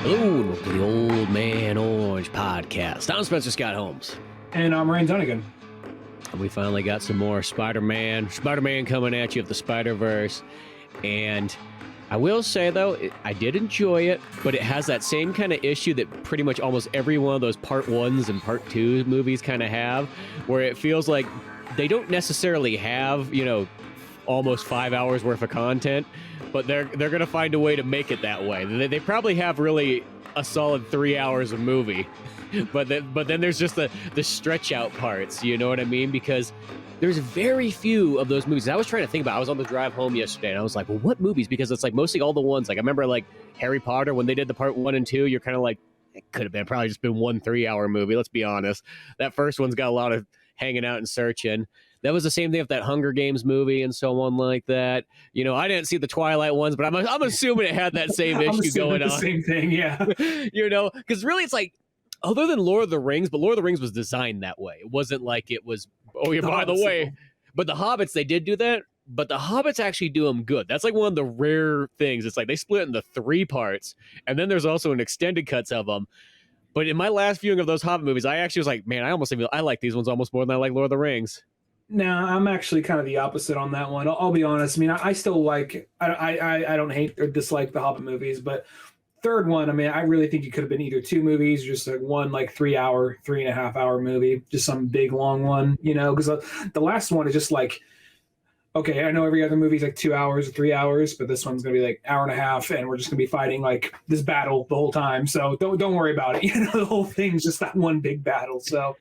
Hello, and welcome to the Old Man Orange Podcast. I'm Spencer Scott Holmes. And I'm Ryan Dunnigan. And we finally got some more Spider-Man coming at you of the SpiderVerse. And I will say, though, I did enjoy it, but it has that same kind of issue that pretty much almost every one of those part ones and part twos movies kind of have, where it feels like they don't necessarily have, almost 5 hours worth of content, but they're going to find a way to make it that way. They probably have really a solid 3 hours of movie, but then there's just the stretch out parts, you know what I mean? Because there's very few of those movies. I was trying to think about, I was on the drive home yesterday and I was like, well, what movies? Because it's like mostly all the ones, like I remember like Harry Potter, when they did the part 1 and 2, you're kind of like, it could have been probably just been 1 3-hour movie. Let's be honest. That first one's got a lot of hanging out and searching. That was the same thing with that Hunger Games movie and so on like that. I didn't see the Twilight ones, but I'm assuming it had that same issue going on. The same thing, yeah. Because really it's like, other than Lord of the Rings, but Lord of the Rings was designed that way. It wasn't like it was, by the way. But the Hobbits, they did do that, but the Hobbits actually do them good. That's like one of the rare things. It's like they split into 3 parts, and then there's also an extended cuts of them. But in my last viewing of those Hobbit movies, I actually was like, man, I like these ones almost more than I like Lord of the Rings. No, I'm actually kind of the opposite on that one. I'll be honest. I mean, I still like, I don't hate or dislike the Hobbit movies, but third one, I mean, I really think it could have been either 2 movies, or just like one like 3.5 hour movie, just some big long one, because the last one is just like, okay, I know every other movie is like 2 hours or 3 hours, but this one's going to be like 1.5 hours, and we're just going to be fighting like this battle the whole time. So don't worry about it. The whole thing's just that one big battle. So.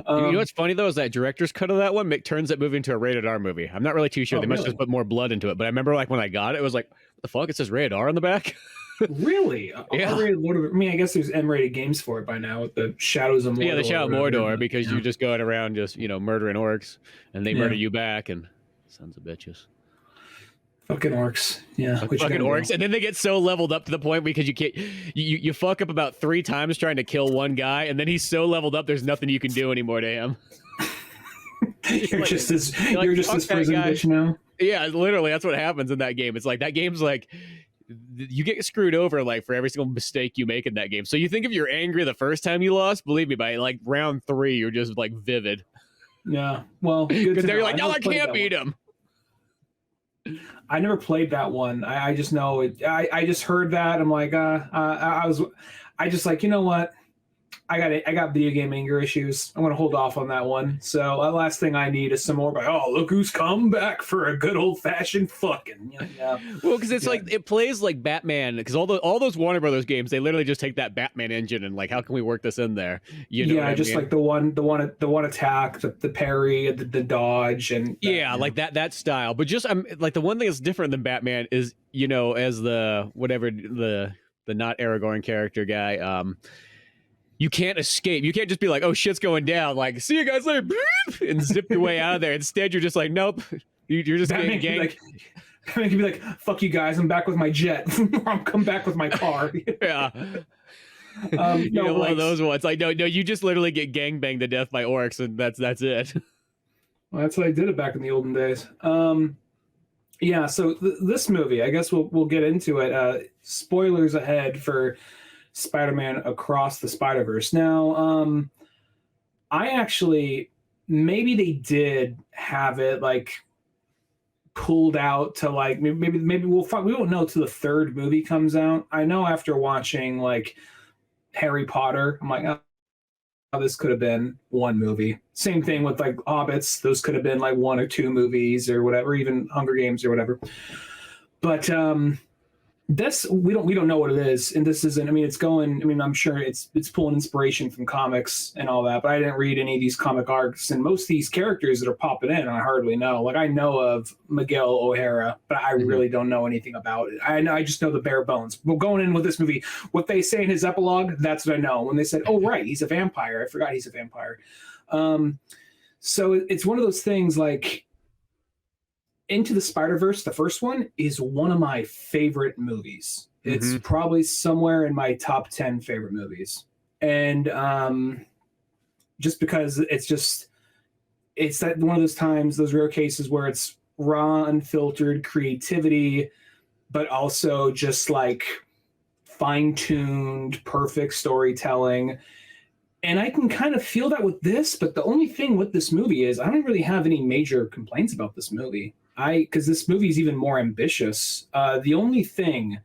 You know what's funny though is that director's cut of that one turns that movie into a rated R movie. I'm not really too sure. They must just put more blood into it. But I remember like when I got it, it was like, what the fuck? It says rated R on the back. Really? Yeah. I guess there's M-rated games for it by now with the Shadows of Mordor. Yeah, the Shadow of Mordor, because you're just going around just murdering orcs, and they murder you back, and sons of bitches. Fucking orcs, yeah. Fucking orcs, and then they get so leveled up to the point because you can't. You fuck up about 3 times trying to kill one guy, and then he's so leveled up, there's nothing you can do anymore to him. You're just this prison bitch now. Yeah, literally, that's what happens in that game. It's like that game's like you get screwed over like for every single mistake you make in that game. So you think if you're angry the first time you lost, believe me, by like round 3, you're just like vivid. Yeah, well, because they're like, no, I can't beat him. I never played that one. I just know it. I just heard that. I'm like, I just like, you know what? I got video game anger issues. I'm gonna hold off on that one. So the last thing I need is some more. But look who's come back for a good old fashioned fucking. Yeah. Well, because it's like it plays like Batman. Because all those Warner Brothers games, they literally just take that Batman engine and like, how can we work this in there? Like the one attack, the parry, the dodge, and like that style. But just like the one thing that's different than Batman is as the not Aragorn character guy. You can't escape. You can't just be like, oh, shit's going down. Like, see you guys later, and zip your way out of there. Instead, you're just like, nope. You're just getting ganked. Batman can be like, fuck you guys. I'm back with my jet. I'll come back with my car. Yeah. One of those ones. Like, no, you just literally get gangbanged to death by orcs, and that's it. Well, that's how I did it back in the olden days. Yeah. So this movie, I guess we'll get into it. Spoilers ahead for Spider-Man Across the SpiderVerse. Now, I actually, maybe they did have it like pulled out to like maybe we'll find, we won't know till the 3rd movie comes out. I know after watching like Harry Potter, I'm like, oh, this could have been 1 movie. Same thing with like Hobbits; those could have been like 1 or 2 movies or whatever, even Hunger Games or whatever. But this we don't know what it is, and this isn't. I mean, it's going. I mean, I'm sure it's pulling inspiration from comics and all that, but I didn't read any of these comic arcs, and most of these characters that are popping in, I hardly know. Like I know of Miguel O'Hara, but I really don't know anything about it. I just know the bare bones. But going in with this movie, what they say in his epilogue, that's what I know. When they said, "Oh, right, he's a vampire," I forgot he's a vampire. So it's one of those things like. Into the Spider-Verse, the first one, is one of my favorite movies. It's probably somewhere in my top 10 favorite movies. And just because it's that one of those times, those rare cases where it's raw, unfiltered creativity, but also just like fine-tuned, perfect storytelling. And I can kind of feel that with this, but the only thing with this movie is I don't really have any major complaints about this movie. Because this movie is even more ambitious. The only thing,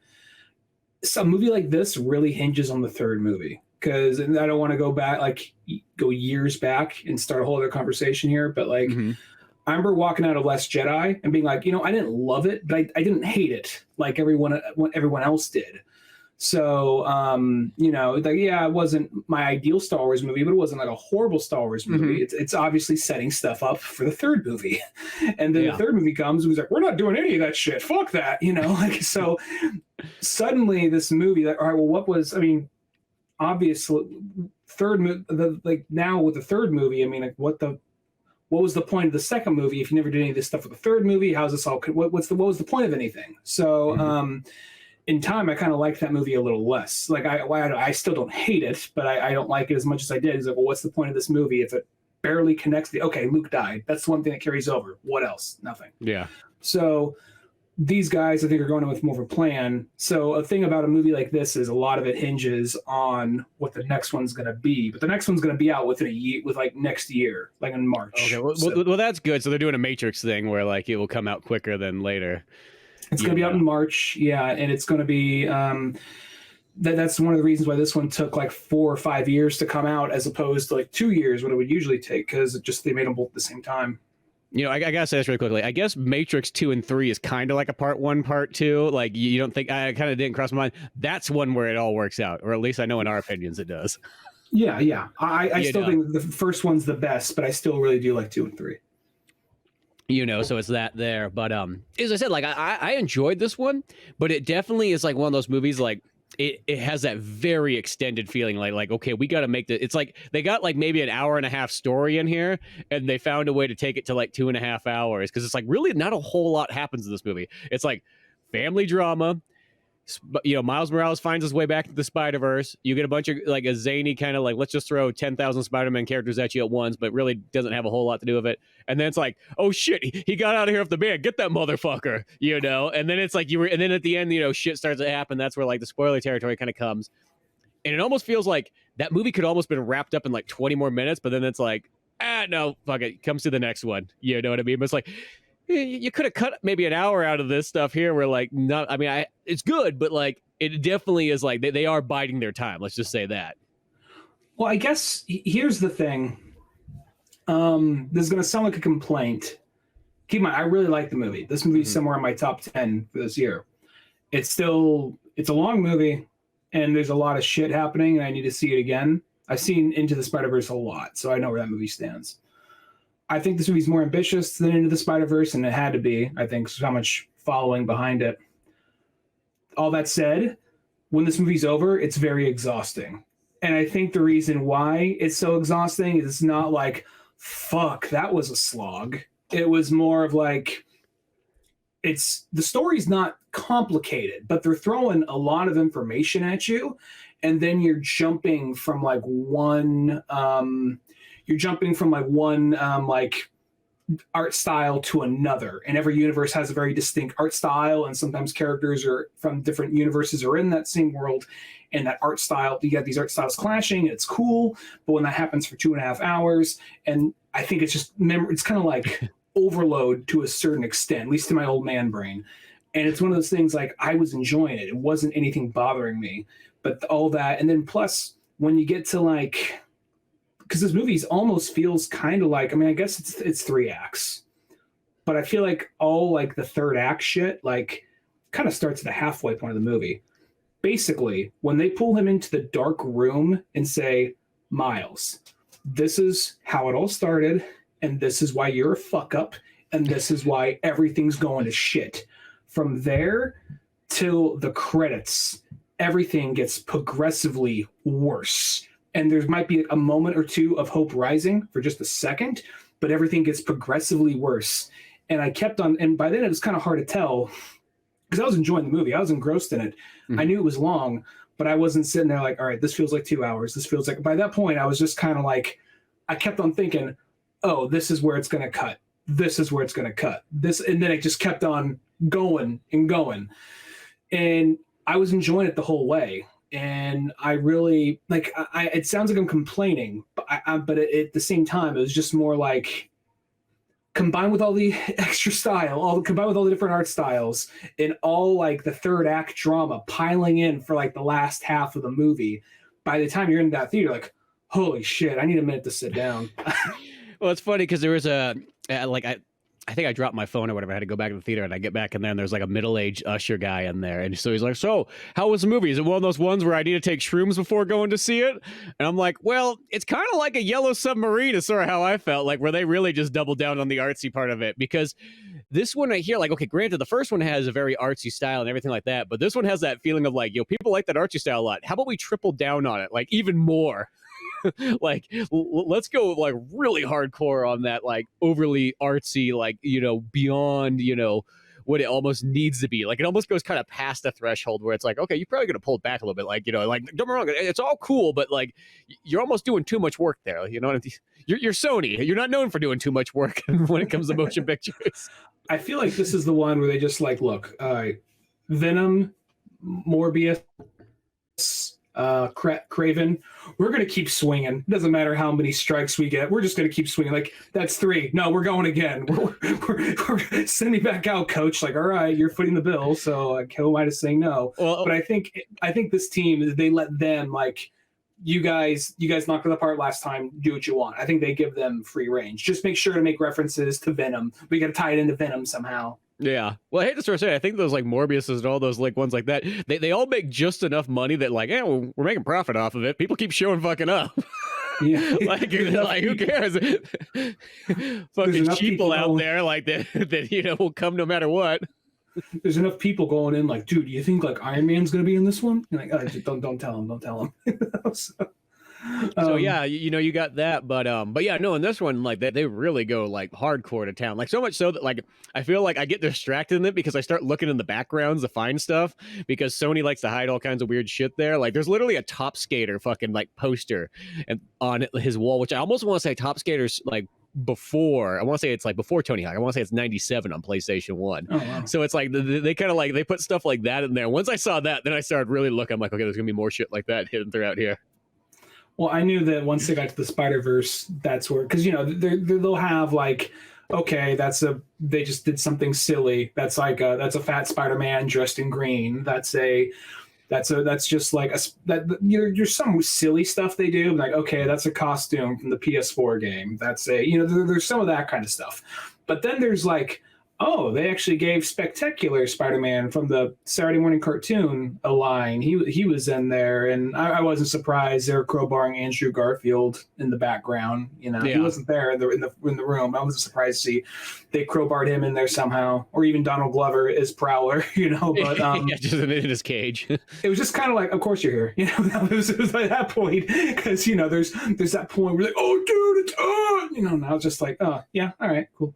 a movie like this really hinges on the third movie. Because I don't want to go years back and start a whole other conversation here, but like, I remember walking out of Last Jedi and being like, I didn't love it, but I didn't hate it like everyone else did. So, it wasn't my ideal Star Wars movie, but it wasn't like a horrible Star Wars movie. It's obviously setting stuff up for the third movie. And then the third movie comes and was like, we're not doing any of that shit. Fuck that. So suddenly this movie, like, all right, well, obviously now with the third movie, what was the point of the second movie if you never did any of this stuff with the third movie? How's this all? What was the point of anything? So, in time, I kind of liked that movie a little less. Like I still don't hate it, but I don't like it as much as I did. It's like, well, what's the point of this movie if it barely connects okay, Luke died. That's one thing that carries over. What else? Nothing. Yeah. So these guys, I think, are going in with more of a plan. So a thing about a movie like this is a lot of it hinges on what the next one's going to be. But the next one's going to be out within a year, next year, like in March. Okay, well, that's good. So they're doing a Matrix thing where like it will come out quicker than later. It's going to be out in March, and it's going to be that's one of the reasons why this one took like 4 or 5 years to come out, as opposed to like 2 years, what it would usually take, because they made them both at the same time. I gotta say this really quickly. I guess Matrix 2 and 3 is kind of like a part 1, part 2. Like you don't think, I kind of didn't cross my mind. That's one where it all works out, or at least I know in our opinions it does. Yeah. I still think the first one's the best, but I still really do like 2 and 3. So it's that there. But as I said, like I enjoyed this one, but it definitely is like one of those movies like it has that very extended feeling like okay, we got to make it's like they got like maybe an hour and a half story in here, and they found a way to take it to like 2.5 hours, because it's like really not a whole lot happens in this movie. It's like family drama. Miles Morales finds his way back to the Spider-Verse. You get a bunch of like a zany kind of like, let's just throw 10,000 Spider-Man characters at you at once, but really doesn't have a whole lot to do with it. And then it's like, oh shit, he got out of here with the band. Get that motherfucker, And then it's like and then at the end, shit starts to happen. That's where like the spoiler territory kind of comes. And it almost feels like that movie could almost been wrapped up in like 20 more minutes, but then it's like, no, fuck it. Comes to the next one. You know what I mean? But it's like, you could have cut maybe an hour out of this stuff here. Where like, it's good, but like, it definitely is like they are biding their time. Let's just say that. Well, I guess here's the thing. This is going to sound like a complaint. Keep in mind, I really like the movie. This movie is somewhere in my top 10 for this year. It's a long movie, and there's a lot of shit happening, and I need to see it again. I've seen Into the Spider-Verse a lot, so I know where that movie stands. I think this movie's more ambitious than Into the Spider-Verse, and it had to be. I think so much following behind it. All that said, when this movie's over, it's very exhausting. And I think the reason why it's so exhausting is it's not like, fuck, that was a slog. It was more of like, the story's not complicated, but they're throwing a lot of information at you, and then you're jumping from one art style to another, and every universe has a very distinct art style, and sometimes characters are from different universes are in that same world, and that art style, you get these art styles clashing, and it's cool. But when that happens for 2.5 hours, and I think it's just it's kind of like overload to a certain extent, at least to my old man brain. And it's one of those things, like, I was enjoying it. It wasn't anything bothering me, but all that. And then plus when you get to like, because this movie almost feels kind of like, I guess it's 3 acts, but I feel like all like the third act shit like kind of starts at the halfway point of the movie. Basically, when they pull him into the dark room and say, Miles, this is how it all started, and this is why you're a fuck up, and this is why everything's going to shit. From there till the credits, everything gets progressively worse. And there might be a moment or two of hope rising for just a second, but everything gets progressively worse. And I kept on, and by then it was kind of hard to tell, because I was enjoying the movie. I was engrossed in it. Mm-hmm. I knew it was long, but I wasn't sitting there like, all right, this feels like 2 hours. This feels like, by that point, I was just kind of like, I kept on thinking, oh, this is where it's going to cut. This is where it's going to cut. This, and then it just kept on going and going. And I was enjoying it the whole way. and I really like. It sounds like I'm complaining, but at the same time, it was just more like combined with all the extra style, combined with all the different art styles, and all like the third act drama piling in for like the last half of the movie. By the time you're in that theater, like, holy shit, I need a minute to sit down. Well, it's funny because there was I think I dropped my phone or whatever. I had to go back to the theater, and I get back in there, and there's like a middle-aged usher guy in there. And so he's like, so how was the movie? Is it one of those ones where I need to take shrooms before going to see it? And I'm like, well, it's kind of like a Yellow Submarine is sort of how I felt, like where they really just doubled down on the artsy part of it. Because this one right here, like, okay, granted, the first one has a very artsy style and everything like that, but this one has that feeling of like, yo, people like that artsy style a lot. How about we triple down on it, like even more? Like let's go like really hardcore on that, like overly artsy, like, you know, beyond, you know, what it almost needs to be. Like it almost goes kind of past the threshold where it's like, okay, you're probably gonna pull it back a little bit, like, you know, like, don't get me wrong, it's all cool, but like you're almost doing too much work there, you know. You're Sony, you're not known for doing too much work when it comes to motion pictures. I feel like this is the one where they just like, look, Venom, Morbius, Craven, we're going to keep swinging. Doesn't matter how many strikes we get. We're just going to keep swinging. Like, that's 3. No, we're going again. We're send me back out, coach. Like, all right, you're footing the bill. So like, who am I to say no? Well, but I think this team, they let them, like, you guys knocked it apart last time. Do what you want. I think they give them free range. Just make sure to make references to Venom. We got to tie it into Venom somehow. Yeah. Well, I hate to sort of say, I think those like Morbiuses and all those like ones like that, they all make just enough money that like, yeah, we're making profit off of it. People keep showing fucking up. Yeah. like who cares? Fucking people out there like that, you know, will come no matter what. There's enough people going in like, dude, do you think like Iron Man's gonna be in this one? You're like, oh, don't tell him. So yeah, you know, you got that, but yeah, no, in this one, like they really go like hardcore to town, like so much so that like I feel like I get distracted in it because I start looking in the backgrounds to find stuff, because Sony likes to hide all kinds of weird shit there. Like there's literally a Top Skater fucking like poster and on his wall, which I almost want to say Top Skater's like before, I want to say it's like before Tony Hawk. I want to say it's 97 on PlayStation 1. Oh, wow. So it's like they kind of like they put stuff like that in there. Once I saw that, then I started really looking. I'm like, okay, there's gonna be more shit like that hidden throughout here. Well, I knew that once they got to the Spider-Verse, that's where, because, you know, they'll have like, okay, they just did something silly. That's like that's a fat Spider-Man dressed in green. That's just like there's some silly stuff they do. Like, okay, that's a costume from the PS4 game. That's there's some of that kind of stuff. But then there's like, oh, they actually gave Spectacular Spider-Man from the Saturday morning cartoon a line. He was in there, and I wasn't surprised. They were crowbarring Andrew Garfield in the background. You know, He wasn't there in the room. I wasn't surprised to see they crowbarred him in there somehow, or even Donald Glover as Prowler. You know, but just in his cage. It was just kind of like, of course you're here. You know, it was at that point, because, you know, there's that point where like, oh, dude, it's on. You know, and I was just like, oh yeah, all right, cool.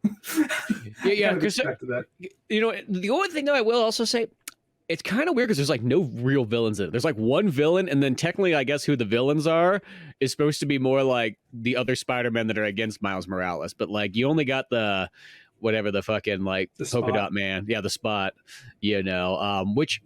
Yeah. That. You know, the only thing that I will also say, it's kind of weird because there's like no real villains in it. There's like one villain, and then technically, I guess who the villains are is supposed to be more like the other Spider-Men that are against Miles Morales. But like, you only got the whatever the fucking like the polka dot man, the Spot. You know, which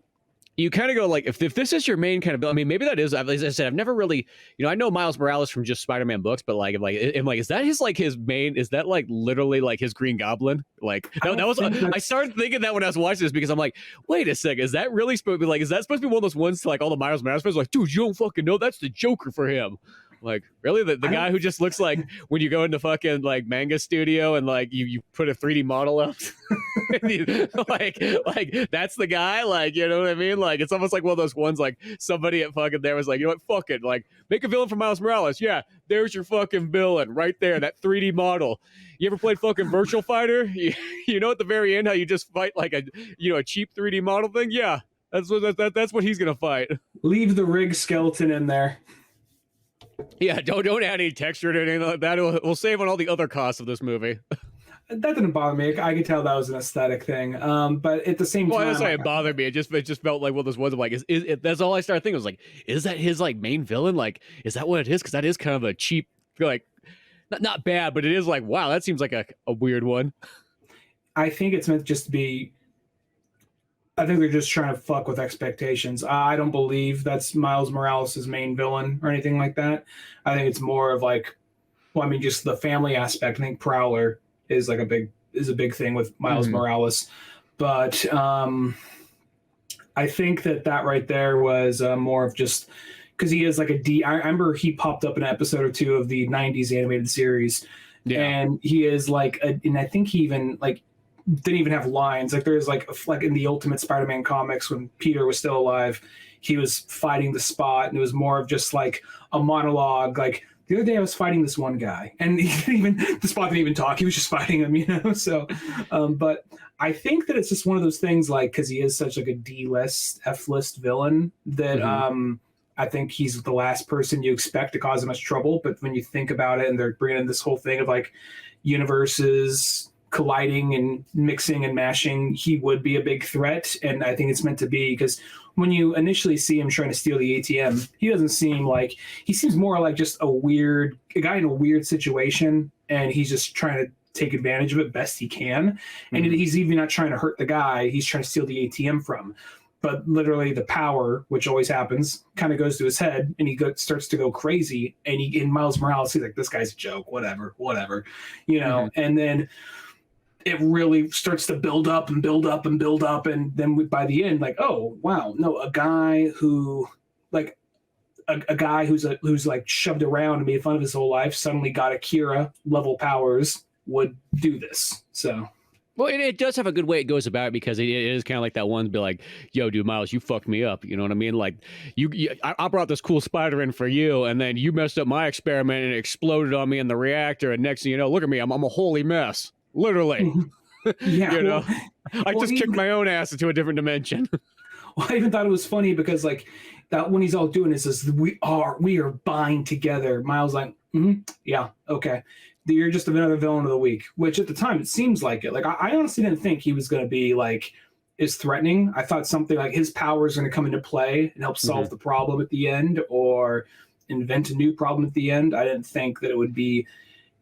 you kind of go like, if this is your main kind of, I mean, maybe that is, as I said, I've never really, you know, I know Miles Morales from just Spider-Man books, but like, is that his main, is that like literally like his Green Goblin? Like that was, I started thinking that when I was watching this, because I'm like, wait a second, is that really supposed to be like, is that supposed to be one of those ones to like all the Miles Morales fans like, dude, you don't fucking know, that's the Joker for him. Like, really? The guy who just looks like when you go into fucking like manga studio and like you put a 3D model up, like that's the guy. Like, you know what I mean? Like, it's almost like one of those ones like somebody at fucking there was like, you know what, fuck it, like make a villain for Miles Morales. Yeah, there's your fucking villain right there, that 3D model. You ever played fucking Virtual Fighter? You know at the very end how you just fight like a cheap 3D model thing? Yeah, that's what he's gonna fight. Leave the rig skeleton in there. Yeah, don't add any texture to anything like that. We'll save on all the other costs of this movie. That didn't bother me. I could tell that was an aesthetic thing. But at the same time, that's why it bothered me. It just felt like one of those ones of like, that's all I started thinking. I was like, is that his like main villain? Like, is that what it is? Because that is kind of a cheap, like, not bad, but it is like, wow, that seems like a weird one. I think it's meant just to be I think they're just trying to fuck with expectations. I don't believe that's Miles Morales' main villain or anything like that. I think it's more of like, well, I mean, just the family aspect. I think Prowler is like a big thing with Miles Morales, but I think that right there was more of just because he is like I remember he popped up in an episode or two of the '90s animated series, and he is like, and I think he even like didn't even have lines. Like there's like in the Ultimate Spider-Man comics when Peter was still alive, he was fighting the Spot, and it was more of just like a monologue. Like the other day I was fighting this one guy, and the Spot didn't even talk. He was just fighting him, you know. So, but I think that it's just one of those things, like because he is such like a D-list, F-list villain that I think he's the last person you expect to cause him much trouble. But when you think about it, and they're bringing in this whole thing of like universes colliding and mixing and mashing, he would be a big threat. And I think it's meant to be, because when you initially see him trying to steal the ATM, he doesn't seem like, he seems more like just a guy in a weird situation, and he's just trying to take advantage of it best he can. And he's even not trying to hurt the guy he's trying to steal the ATM from. But literally the power, which always happens, kind of goes to his head, and he starts to go crazy. And in Miles Morales, he's like, this guy's a joke, whatever, you know. And then it really starts to build up and build up and build up. And then by the end, like, oh, wow, no, a guy who like a guy who's like shoved around and made fun of his whole life suddenly got Akira level powers would do this. So. Well, it does have a good way it goes about it, because it is kind of like that one, be like, yo, dude, Miles, you fucked me up. You know what I mean? Like, I brought this cool Spider-Man for you, and then you messed up my experiment and it exploded on me in the reactor. And next thing you know, look at me, I'm a holy mess. Literally. Yeah. You know, I just kicked my own ass into a different dimension. Well, I even thought it was funny because like that when he's all doing this, is we are bind together. Miles like, yeah, okay. You're just another villain of the week, which at the time it seems like it. Like I honestly didn't think he was going to be like as threatening. I thought something like his power is going to come into play and help solve the problem at the end, or invent a new problem at the end. I didn't think that it would be.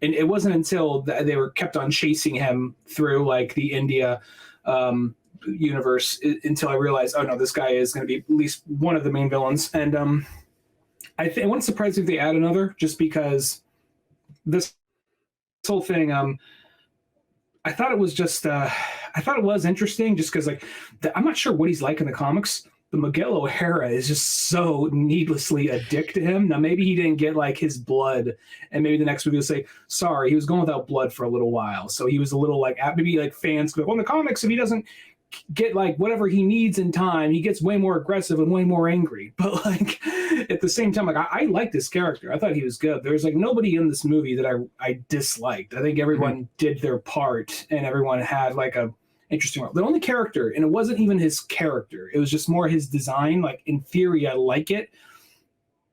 And it wasn't until they were kept on chasing him through like the India universe until I realized, oh no, this guy is going to be at least one of the main villains. And I think it wouldn't surprise me if they add another, just because this whole thing, I thought it was just, I thought it was interesting just because like, I'm not sure what he's like in the comics. The Miguel O'Hara is just so needlessly a dick to him. Now, maybe he didn't get like his blood, and maybe the next movie will say, sorry, he was going without blood for a little while. So he was a little like, maybe like fans go, well, in the comics, if he doesn't get like whatever he needs in time, he gets way more aggressive and way more angry. But like at the same time, like I like this character. I thought he was good. There's like nobody in this movie that I disliked. I think everyone did their part, and everyone had like a interesting role. The only character, and it wasn't even his character, it was just more his design. Like in theory, I like it,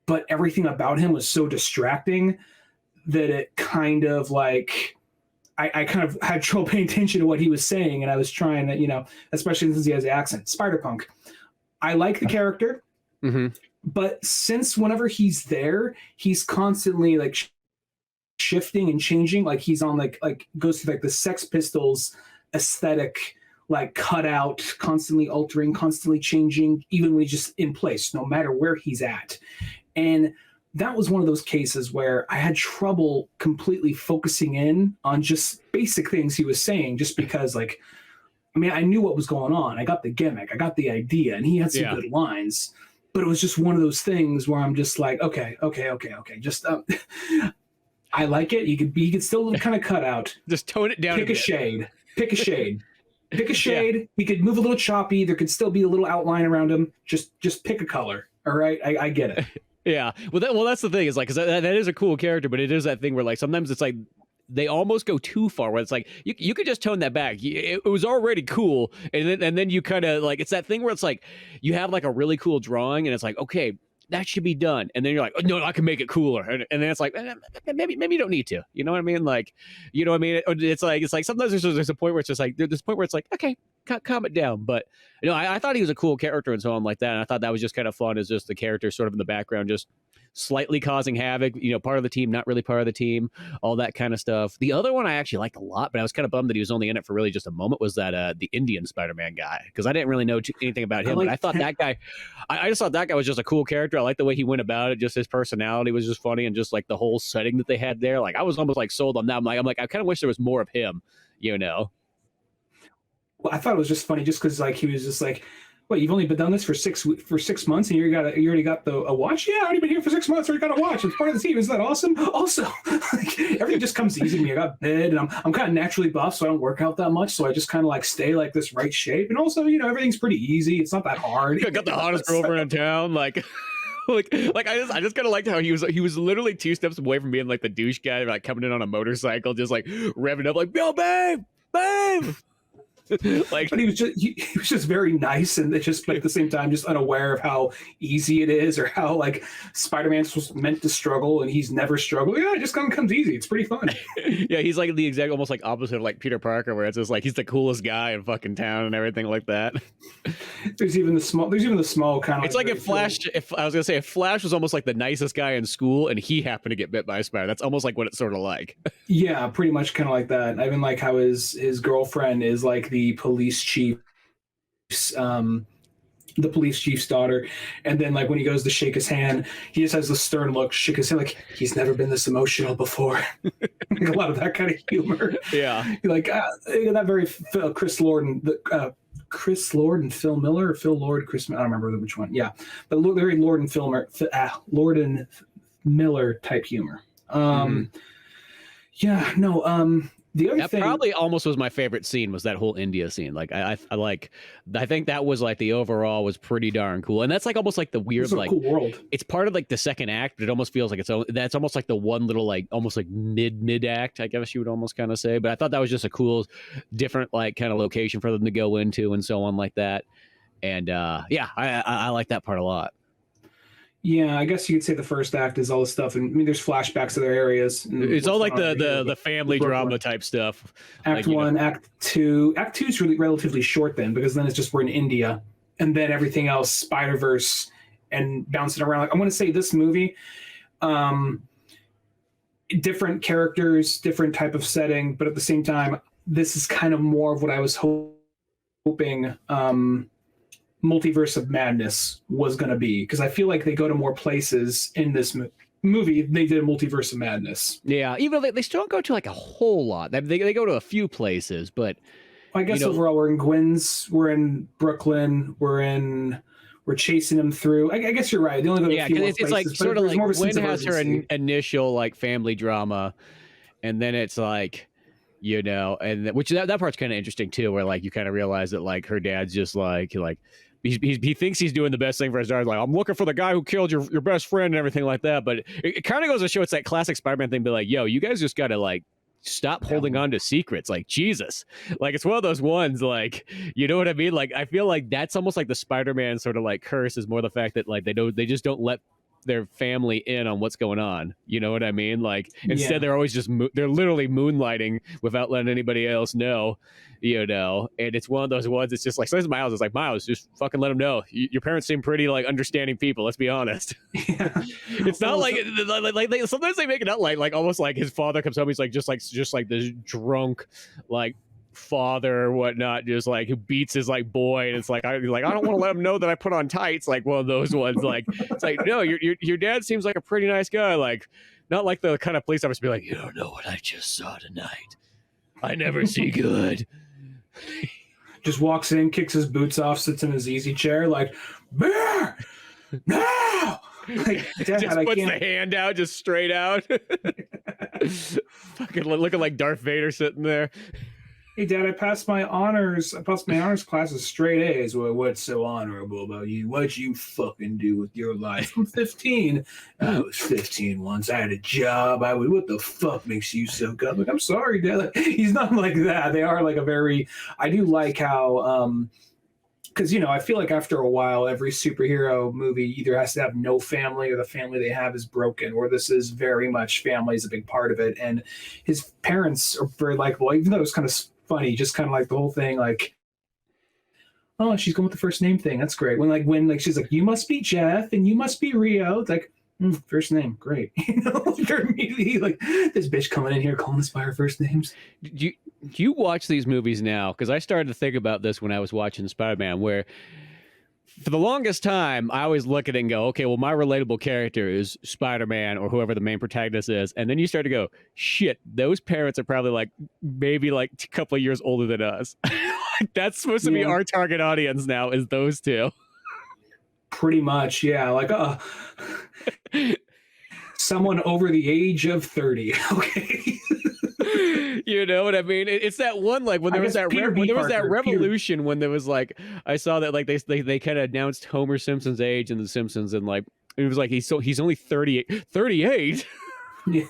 but everything about him was so distracting that it kind of like I kind of had trouble paying attention to what he was saying, and I was trying to, you know, especially since he has the accent. Spider-Punk. I like the character, but since whenever he's there, he's constantly like shifting and changing. Like he's on like goes to like the Sex Pistols aesthetic, like cut out, constantly altering, constantly changing, even when he's just in place, no matter where he's at. And that was one of those cases where I had trouble completely focusing in on just basic things he was saying, just because like, I mean, I knew what was going on. I got the gimmick, I got the idea, and he had some good lines, but it was just one of those things where I'm just like, okay. Just, I like it. He could still kind of cut out. Just tone it down. Pick a shade. He could move a little choppy. There could still be a little outline around him. Just pick a color. All right. I get it. Yeah. Well, that's the thing, is like, because that is a cool character, but it is that thing where like sometimes it's like they almost go too far, where it's like you could just tone that back. It was already cool, and then you kind of like, it's that thing where it's like you have like a really cool drawing, and it's like, okay, that should be done, and then you're like, oh, no, I can make it cooler, and then it's like, maybe you don't need to, you know what I mean? Like, you know what I mean? It's like sometimes there's a point where it's just like, there's this point where it's like, okay, calm it down. But you know, I thought he was a cool character and so on like that, and I thought that was just kind of fun, as just the character sort of in the background, just slightly causing havoc, part of the team, not really part of the team, all that kind of stuff. The other one I actually liked a lot, but I was kind of bummed that he was only in it for really just a moment, was that the Indian Spider-Man guy, because I didn't really know anything about him, but I thought that guy, I just thought that guy was just a cool character. I liked the way he went about it. Just his personality was just funny, and just like the whole setting that they had there. Like I was almost like sold on that. I'm like, I kind of wish there was more of him, Well, I thought it was just funny just because like he was just like, what, you've only been done this for 6 months and you already got a watch? Yeah, I've already been here for 6 months. I already got a watch. It's part of the team. Isn't that awesome? Also, like, everything just comes easy to me. I got bed, and I'm kind of naturally buff, so I don't work out that much. So I just kind of like stay like this right shape. And also, everything's pretty easy. It's not that hard. I got the hottest girlfriend in town. Like I just kind of liked how he was literally 2 steps away from being like the douche guy, like coming in on a motorcycle, just like revving up, like, yo, babe. Like, but he was just very nice, and but at the same time just unaware of how easy it is, or how like Spider-Man's was meant to struggle and he's never struggled. Yeah, it just kind of comes easy. It's pretty fun. Yeah, he's like the exact almost like opposite of like Peter Parker, where it's just like he's the coolest guy in fucking town and everything like that. There's even the small kind of. It's like if Flash was almost like the nicest guy in school and he happened to get bit by a spider. That's almost like what it's sort of like. Yeah, pretty much kind of like that. I even like how his girlfriend is like the police chief's daughter, and then like when he goes to shake his hand, he just has the stern look, shake his hand like he's never been this emotional before. Like a lot of that kind of humor. Yeah, like that very Chris Lord and Phil Miller, or Phil Lord, Chris, I don't remember which one. Yeah, but very Lord and Miller type humor. Yeah, no. The other thing probably almost was my favorite scene, was that whole India scene. Like I think that was like the overall was pretty darn cool, and that's like almost like the weird like cool world. It's part of like the second act, but it almost feels like that's almost like the one little like almost like mid act, I guess you would almost kind of say. But I thought that was just a cool, different like kind of location for them to go into and so on like that. And yeah, I like that part a lot. Yeah, I guess you could say the first act is all the stuff, and I mean, there's flashbacks to their areas. It's all like the family drama type stuff. Act 1, Act 2. Act 2 is really relatively short then, because then it's just we're in India, and then everything else Spider-Verse and bouncing around. Like I want to say this movie, different characters, different type of setting, but at the same time, this is kind of more of what I was hoping. Multiverse of Madness was going to be, because I feel like they go to more places in this movie. They did a Multiverse of Madness. Yeah, even though they still don't go to like a whole lot. They go to a few places, but I guess overall we're in Gwen's, we're in Brooklyn, we're chasing them through. I guess you're right. They only go to a few more places, like sort of like Gwen has her initial like family drama, and then it's like, and which that part's kind of interesting too, where like you kind of realize that like her dad's just like he thinks he's doing the best thing for his daughter. Like, I'm looking for the guy who killed your best friend and everything like that. But it kind of goes to show it's that classic Spider-Man thing. Be like, yo, you guys just got to like stop holding on to secrets. Like, Jesus, like it's one of those ones. Like, you know what I mean? Like, I feel like that's almost like the Spider-Man sort of like curse is more the fact that like they just don't let their family in on what's going on. You know what I mean? Like instead they're always just they're literally moonlighting without letting anybody else know, and it's one of those ones. It's just like, so this is Miles. It's like, Miles, just fucking let them know. Your parents seem pretty like understanding people. Let's be honest. Yeah. It's not like sometimes they make it out like almost like his father comes home. He's like, just like this drunk, like father or whatnot, just like who beats his like boy, and it's like I don't want to let him know that I put on tights, like one of those ones. Like it's like, no, your dad seems like a pretty nice guy, like not like the kind of police officer be like, you don't know what I just saw tonight. I never see good. Just walks in, kicks his boots off, sits in his easy chair, like, bear, no. Like, Dad, just puts the hand out, just straight out. Fucking looking like Darth Vader sitting there. Hey, Dad, I passed my honors class with straight A's. Well, what's so honorable about you? What'd you fucking do with your life? I'm 15. I was 15 once. I had a job. What the fuck makes you so good? Like, I'm sorry, Dad. He's not like that. They are like I do like how, because, I feel like after a while, every superhero movie either has to have no family or the family they have is broken, or this is very much family is a big part of it. And his parents are very likable, even though it was kind of funny, just kind of like the whole thing, like, oh, she's going with the first name thing. That's great. When she's like, you must be Jeff and you must be Rio. It's like, First name, great. They're immediately like, this bitch coming in here calling the Spider first names. Do you watch these movies now? Because I started to think about this when I was watching Spider-Man, where for the longest time, I always look at it and go, okay, well, my relatable character is Spider-Man or whoever the main protagonist is. And then you start to go, shit, those parents are probably like maybe like a couple of years older than us. That's supposed to be our target audience now, is those two. Pretty much, yeah. Like, someone over the age of 30. Okay. You know what I mean? It's that one, like when there was that revolution when there was like, I saw that like they kind of announced Homer Simpson's age in The Simpsons, and like it was like he's only 38. Yeah.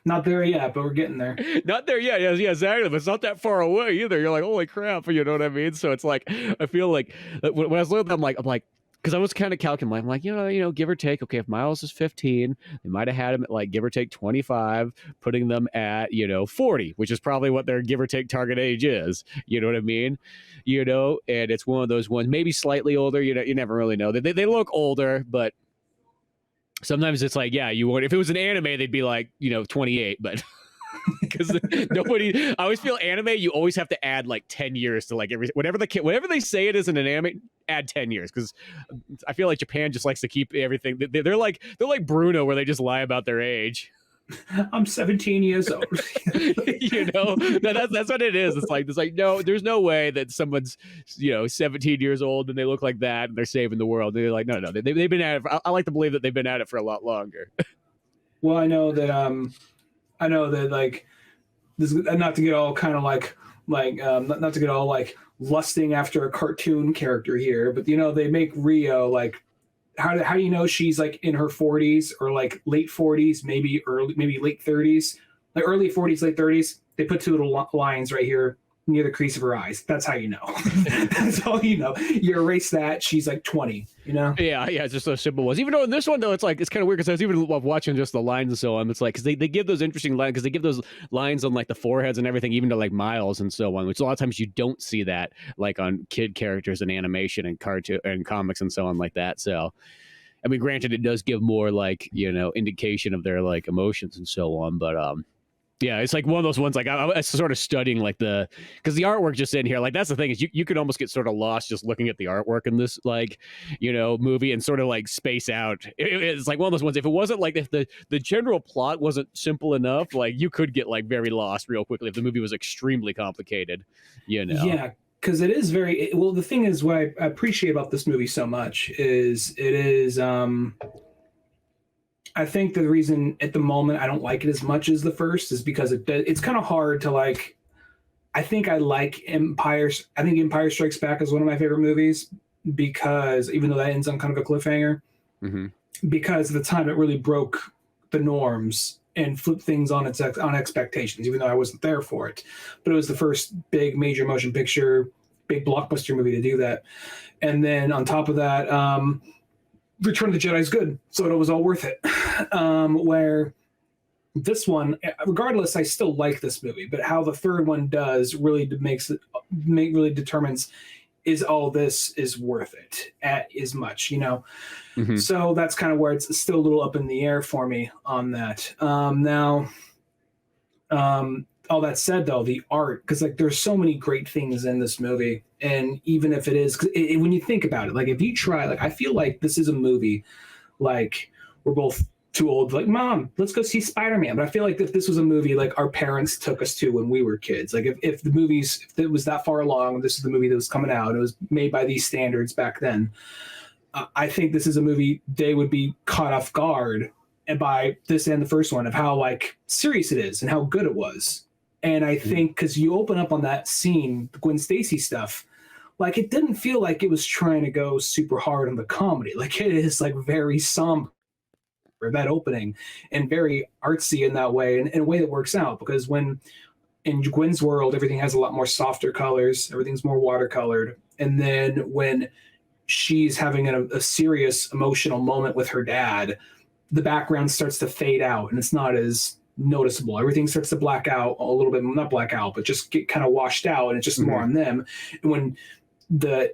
Not there yet, but we're getting there. Not there yet. Yeah, exactly. But it's not that far away either. You're like, holy crap. You know what I mean? So it's like, I feel like when I was looking at them, I'm like, because I was kind of calculating, I'm like, you know, give or take, okay, if Miles is 15, they might have had him at like give or take 25, putting them at, 40, which is probably what their give or take target age is. You know what I mean? And it's one of those ones, maybe slightly older. You never really know. They look older, but sometimes it's like, yeah, you would. If it was an anime, they'd be like, 28, but. Because I always feel anime, you always have to add like 10 years to like whatever they say it is in an anime, add 10 years, because I feel like Japan just likes to keep everything. They're like Bruno, where they just lie about their age. I'm 17 years old. That's what it is. It's like no, there's no way that someone's 17 years old and they look like that and they're saving the world. They're like, no, they've been at it. I like to believe that they've been at it for a lot longer. Well, I know that like this, not to get all kind of not to get all like lusting after a cartoon character here, but they make Rio like, how do you know she's like in her 40s or like late 40s, maybe late 30s, like early 40s, late 30s. They put two little lines right here near the crease of her eyes. That's how you know. That's all you know. You erase that, she's like 20, Yeah, it's just those simple ones. Even though in this one, though, it's like, it's kind of weird because I was even watching just the lines and so on. It's like, because they give those interesting lines, because they give those lines on like the foreheads and everything, even to like Miles and so on, which a lot of times you don't see that like on kid characters in animation and cartoon and comics and so on like that. So, I mean, granted, it does give more like, indication of their like emotions and so on, but yeah, it's like one of those ones, like I was sort of studying like because the artwork just in here, like that's the thing, is you could almost get sort of lost just looking at the artwork in this like, movie and sort of like space out. It's like one of those ones, if it wasn't like, if the general plot wasn't simple enough, like you could get like very lost real quickly if the movie was extremely complicated, Yeah, because it is very, well, the thing is, what I appreciate about this movie so much is it is, I think the reason at the moment I don't like it as much as the first is because it's kind of hard to like. I think I like Empire. I think Empire Strikes Back is one of my favorite movies, because even though that ends on kind of a cliffhanger, because at the time it really broke the norms and flipped things on expectations, even though I wasn't there for it. But it was the first big major motion picture, big blockbuster movie to do that. And then on top of that, Return of the Jedi is good, so it was all worth it. Where this one, regardless, I still like this movie, but how the third one does really really determines, is all this is worth it at as much, So that's kind of where it's still a little up in the air for me on that. Now, all that said, though, the art, because like there's so many great things in this movie, and even if it is, when you think about it, like if you try, like I feel like this is a movie, like we're both too old, like, Mom, let's go see Spider-Man. But I feel like if this was a movie like our parents took us to when we were kids, like if it was that far along, this is the movie that was coming out, it was made by these standards back then, I think this is a movie they would be caught off guard and by this and the first one, of how like serious it is and how good it was. And I think because you open up on that scene, the Gwen Stacy stuff, like it didn't feel like it was trying to go super hard on the comedy. Like it is like very somber, that opening, and very artsy in that way, and in a way that works out, because when in Gwen's world, everything has a lot more softer colors, everything's more watercolored. And then when she's having a serious emotional moment with her dad, the background starts to fade out and it's not as noticeable. Everything starts to black out a little bit, not black out, but just get kind of washed out, and it's just more on them. And when the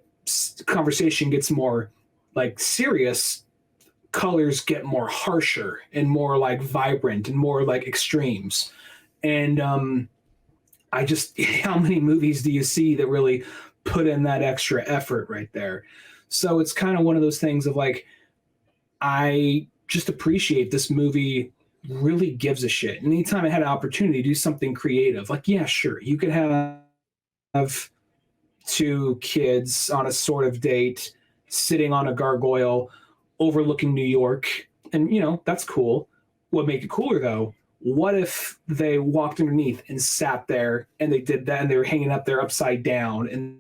conversation gets more like serious, colors get more harsher and more like vibrant and more like extremes. And I just, how many movies do you see that really put in that extra effort right there? So it's kind of one of those things of like, I just appreciate this movie really gives a shit. And anytime I had an opportunity to do something creative, like, yeah, sure, you could have two kids on a sort of date sitting on a gargoyle overlooking New York. And, you know, that's cool. What made it cooler, though, what if they walked underneath and sat there and they did that and they were hanging up there upside down and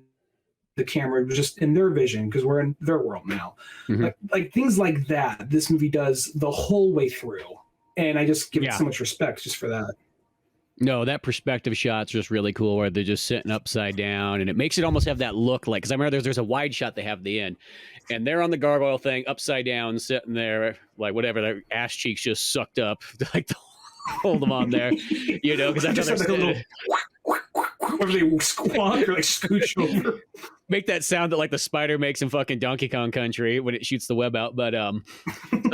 the camera was just in their vision because we're in their world now. Mm-hmm. Like things like that, this movie does the whole way through. And I just give it so much respect just for that. No, that perspective shot's just really cool where they're just sitting upside down and it makes it almost have that look like, because I remember there's a wide shot they have at the end and they're on the gargoyle thing upside down sitting there like whatever, their ass cheeks just sucked up like hold them on there, you know, because that's just like a little or they squawk or like scooch over. Make that sound that like the spider makes in fucking Donkey Kong Country when it shoots the web out. But so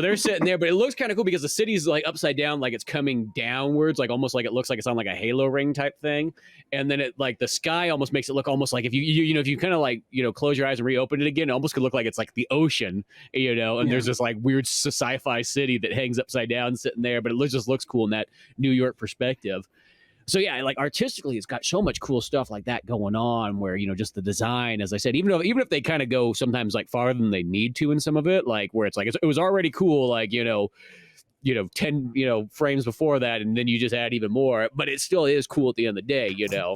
they're sitting there, but it looks kind of cool because the city's like upside down, like it's coming downwards, like almost like it looks like it's on like a halo ring type thing. And then it like the sky almost makes it look almost like if you know, if you kind of like, you know, close your eyes and reopen it again, it almost could look like it's like the ocean, you know, and there's this like weird sci-fi city that hangs upside down sitting there, but it just looks cool in that New York perspective. So yeah, like artistically, it's got so much cool stuff like that going on where, you know, just the design, as I said, even if they kind of go sometimes like farther than they need to in some of it, like where it's like, it was already cool, like, you know, 10, you know, frames before that. And then you just add even more, but it still is cool at the end of the day, you know.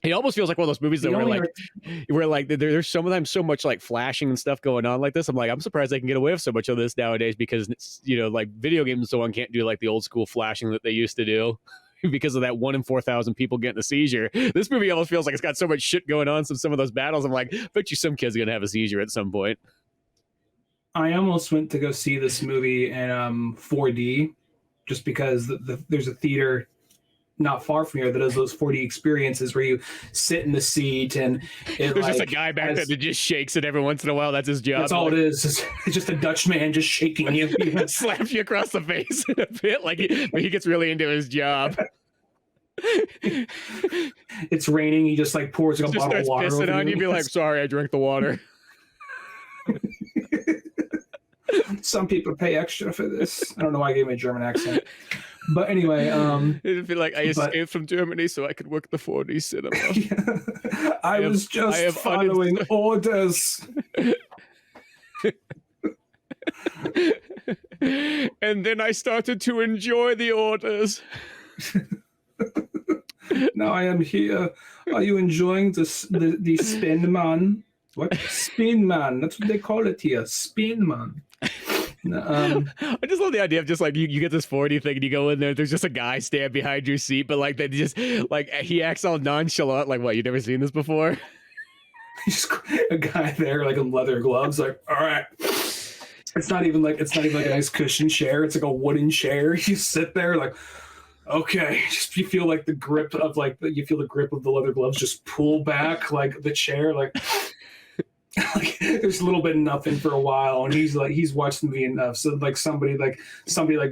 It almost feels like one of those movies that where like there's sometimes so much like flashing and stuff going on like this. I'm like, I'm surprised they can get away with so much of this nowadays because it's, you know, like video games and so on can't do like the old school flashing that they used to do. Because of that 1 in 4,000 people getting a seizure. This movie almost feels like it's got so much shit going on. Some of those battles, I'm like, bet you some kid's gonna have a seizure at some point. I almost went to go see this movie in 4D, just because there's a theater not far from here that does those 4D experiences where you sit in the seat and there's like, just a guy back there that just shakes it every once in a while. That's his job. That's all it is. It's just a Dutch man just shaking you. Slaps you across the face in a bit. Like he gets really into his job. It's raining. He just like pours a bottle of water over on you. Be like, sorry, I drank the water. Some people pay extra for this. I don't know why I gave him a German accent. But anyway, it'd be like I escaped from Germany so I could work the 4D cinema. Yeah. I was just following orders. And then I started to enjoy the orders. Now I am here. Are you enjoying the spin man? What? Spin man. That's what they call it here. Spin man. I just love the idea of just like you get this 4D thing and you go in there's just a guy stand behind your seat, but like they just like he acts all nonchalant, like what, you've never seen this before? Just a guy there like in leather gloves, like, all right. It's not even like a nice cushion chair, it's like a wooden chair. You sit there like, okay, just you feel like the grip of the leather gloves just pull back like the chair, like like there's a little bit of nothing for a while, and he's watched the movie enough, so like somebody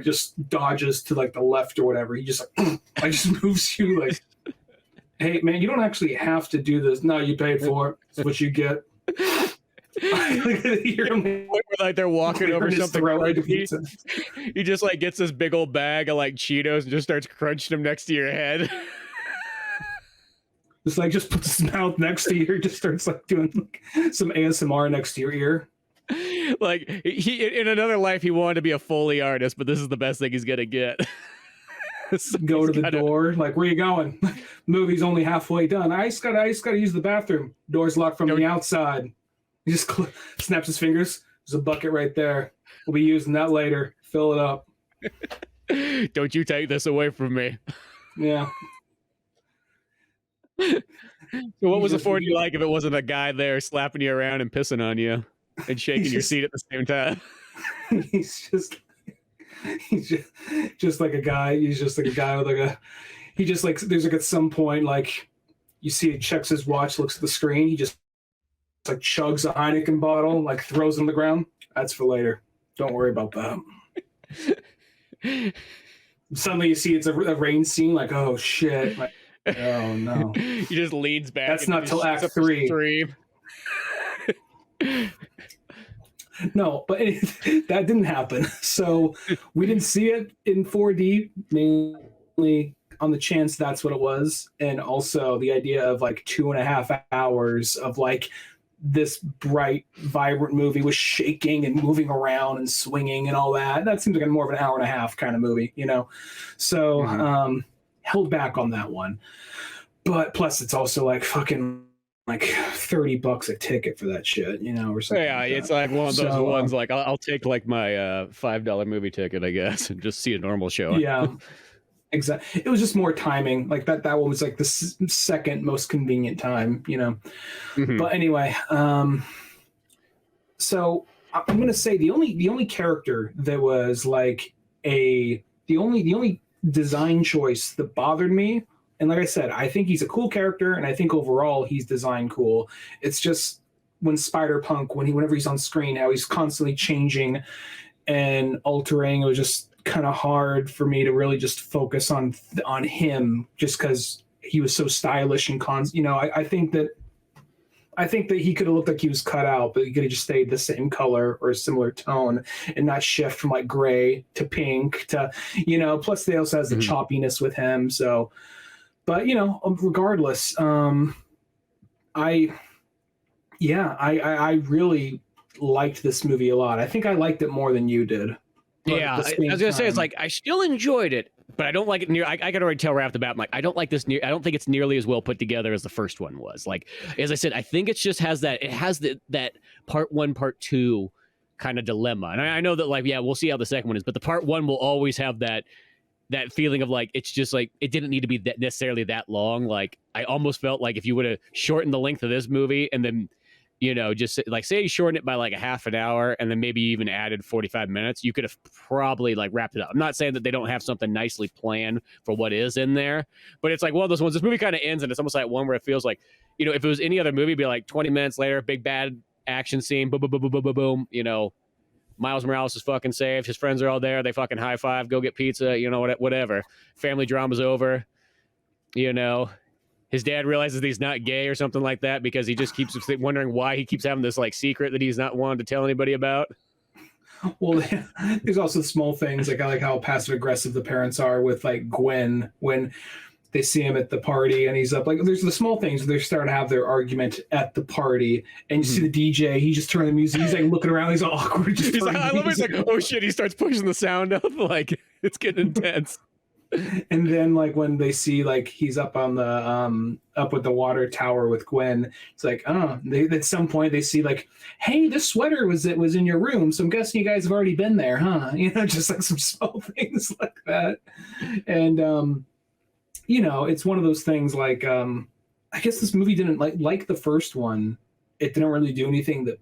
just dodges to like the left or whatever. He just like just moves you like, hey man, you don't actually have to do this. No, you paid for it. It's what you get. Like they're walking over something. He just like gets this big old bag of like Cheetos and just starts crunching them next to your head. Just puts his mouth next to you, just starts like doing like some ASMR next to your ear. Like he in another life he wanted to be a Foley artist, but this is the best thing he's gonna get. So go to the door, like, where you going? Movie's only halfway done. I just gotta use the bathroom. Door's locked from the outside. He just snaps his fingers. There's a bucket right there. We'll be using that later. Fill it up. Don't you take this away from me. Yeah. So what was the 4D like if it wasn't a guy there slapping you around and pissing on you and shaking your seat at the same time? He's just like a guy. He's just like a guy with like there's like at some point, like you see he checks his watch, looks at the screen, he just like chugs a Heineken bottle, like throws it on the ground. That's for later. Don't worry about that. Suddenly you see it's a rain scene, like, oh shit. Like, oh no. He just leans back. That's not till Act 3. No, but that didn't happen. So we didn't see it in 4D, mainly on the chance that's what it was. And also the idea of like 2.5 hours of like this bright, vibrant movie was shaking and moving around and swinging and all that. That seems like more of an 1.5 hour kind of movie, you know? So held back on that one. But plus it's also like fucking like $30 a ticket for that shit, you know, or something. Yeah, it's like one of those ones like I'll take like my $5 movie ticket, I guess, and just see a normal show. Yeah. Exactly. It was just more timing. Like that one was like the second most convenient time, you know. But anyway, so I'm gonna say the only character that was like the only design choice that bothered me, and like I said, I think he's a cool character, and I think overall he's designed cool. It's just when Spider-Punk, whenever he's on screen, how he's constantly changing and altering. It was just kind of hard for me to really just focus on him, just because he was so stylish and you know. I think that he could have looked like he was cut out, but he could have just stayed the same color or a similar tone and not shift from like gray to pink to, you know. Plus, they also has the choppiness with him. So, but you know, regardless, I really liked this movie a lot. I think I liked it more than you did. But yeah, I was gonna say, it's like I still enjoyed it, but I don't like it near. I can already tell right off the bat. I'm like, I don't like this. I don't think it's nearly as well put together as the first one was. Like, as I said, I think it just has that. It has that part 1, part 2 kind of dilemma. And I know that, like, yeah, we'll see how the second one is, but the part 1 will always have that feeling of like it's just like it didn't need to be necessarily that long. Like, I almost felt like if you would have shortened the length of this movie and then, you know, just like say you shorten it by like a half an hour and then maybe even added 45 minutes, you could have probably like wrapped it up. I'm not saying that they don't have something nicely planned for what is in there, but it's like one of those ones. This movie kind of ends and it's almost like one where it feels like, you know, if it was any other movie, it'd be like 20 minutes later, big bad action scene, boom, boom, boom, boom, boom, boom, boom. You know, Miles Morales is fucking saved. His friends are all there. They fucking high five, go get pizza, you know, whatever. Family drama's over, you know. His dad realizes that he's not gay or something like that because he just keeps wondering why he keeps having this like secret that he's not wanting to tell anybody about. Well, there's also small things like I like how passive aggressive the parents are with like Gwen when they see him at the party and he's up. Like there's the small things where they're starting to have their argument at the party and you see the DJ, he just turned the music, he's like looking around, he's all awkward. He's like, I love it. He's like, oh shit, he starts pushing the sound up, like it's getting intense. And then like when they see like he's up on the up with the water tower with Gwen, it's like at some point they see like, hey, this sweater was in your room, so I'm guessing you guys have already been there, huh? You know, just like some small things like that. And you know, it's one of those things like I guess this movie didn't like the first one, it didn't really do anything that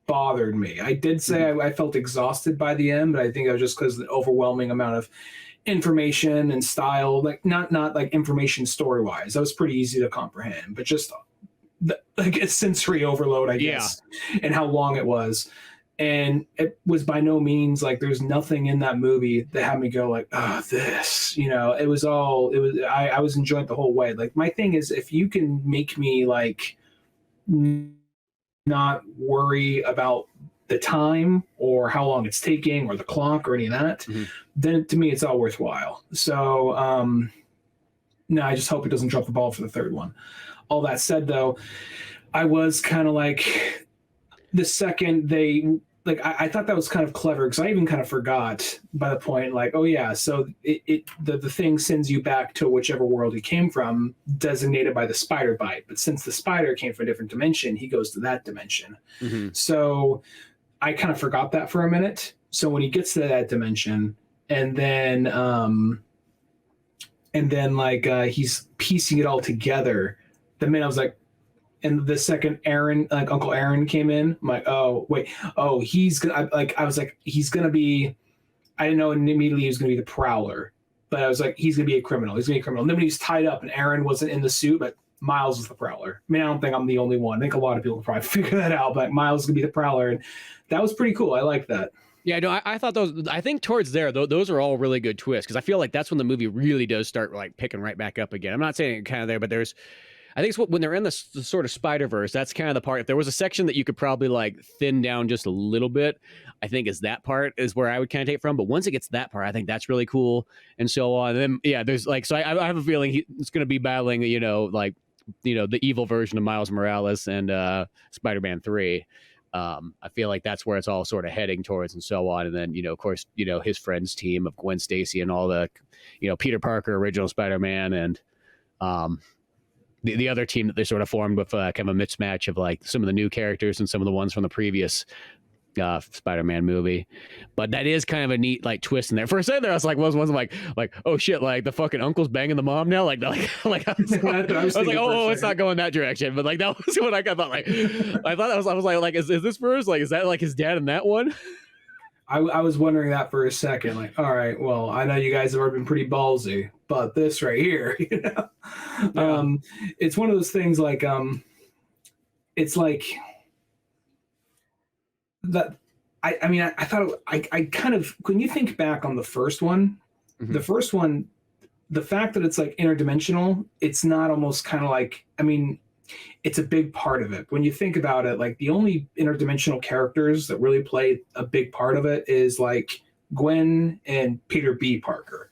bothered me. I did say I felt exhausted by the end, but I think it was just because of the overwhelming amount of information and style, like not like information story wise, that was pretty easy to comprehend, but just like a sensory overload, I guess, and how long it was. And it was by no means like there's nothing in that movie that had me go like, this, you know. I was enjoying it the whole way. Like my thing is, if you can make me like not worry about the time or how long it's taking or the clock or any of that, then to me it's all worthwhile. So no, I just hope it doesn't drop the ball for the third one. All that said though, I was kind of like the second they like I thought that was kind of clever because I even kind of forgot by the point like, oh yeah, so the thing sends you back to whichever world he came from, designated by the spider bite, but since the spider came from a different dimension, he goes to that dimension. So I kind of forgot that for a minute. So when he gets to that dimension and then like he's piecing it all together, the minute I was like, and the second Aaron, like Uncle Aaron came in, I'm like, oh wait, oh he's gonna I was like, he's gonna be, I didn't know immediately he was gonna be the Prowler, but I was like, he's gonna be a criminal. He's gonna be a criminal. And then when he was tied up and Aaron wasn't in the suit, but Miles was the Prowler. I mean, I don't think I'm the only one. I think a lot of people probably figure that out, but Miles is gonna be the Prowler, and that was pretty cool. I like that. Yeah, no, I thought those. I think towards there, those are all really good twists because I feel like that's when the movie really does start like picking right back up again. I'm not saying kind of there, but there's, I think it's when they're in the sort of Spider-Verse. That's kind of the part. If there was a section that you could probably like thin down just a little bit, I think is that part is where I would kind of take from. But once it gets to that part, I think that's really cool and so on. And then yeah, there's like so I have a feeling he's going to be battling like the evil version of Miles Morales and Spider-Man 3. I feel like that's where it's all sort of heading towards and so on. And then, of course, his friends team of Gwen Stacy and all the, Peter Parker, original Spider-Man, and the other team that they sort of formed with kind of a mismatch of like some of the new characters and some of the ones from the previous Spider-Man movie. But that is kind of a neat like twist in there. For a second there, I was like, like oh shit, like the fucking uncle's banging the mom now, like I was like, oh, it's not going that direction. But like that was what I thought. Like I thought I was like, is this first? Like, is that like his dad in that one? I was wondering that for a second. Like, all right, well, I know you guys have already been pretty ballsy, but this right here, Yeah. It's one of those things like, it's like that. I mean, I thought I kind of, when you think back on the first one, the fact that it's like interdimensional, it's not almost kind of like, I mean, it's a big part of it. When you think about it, like the only interdimensional characters that really play a big part of it is like Gwen and Peter B. Parker.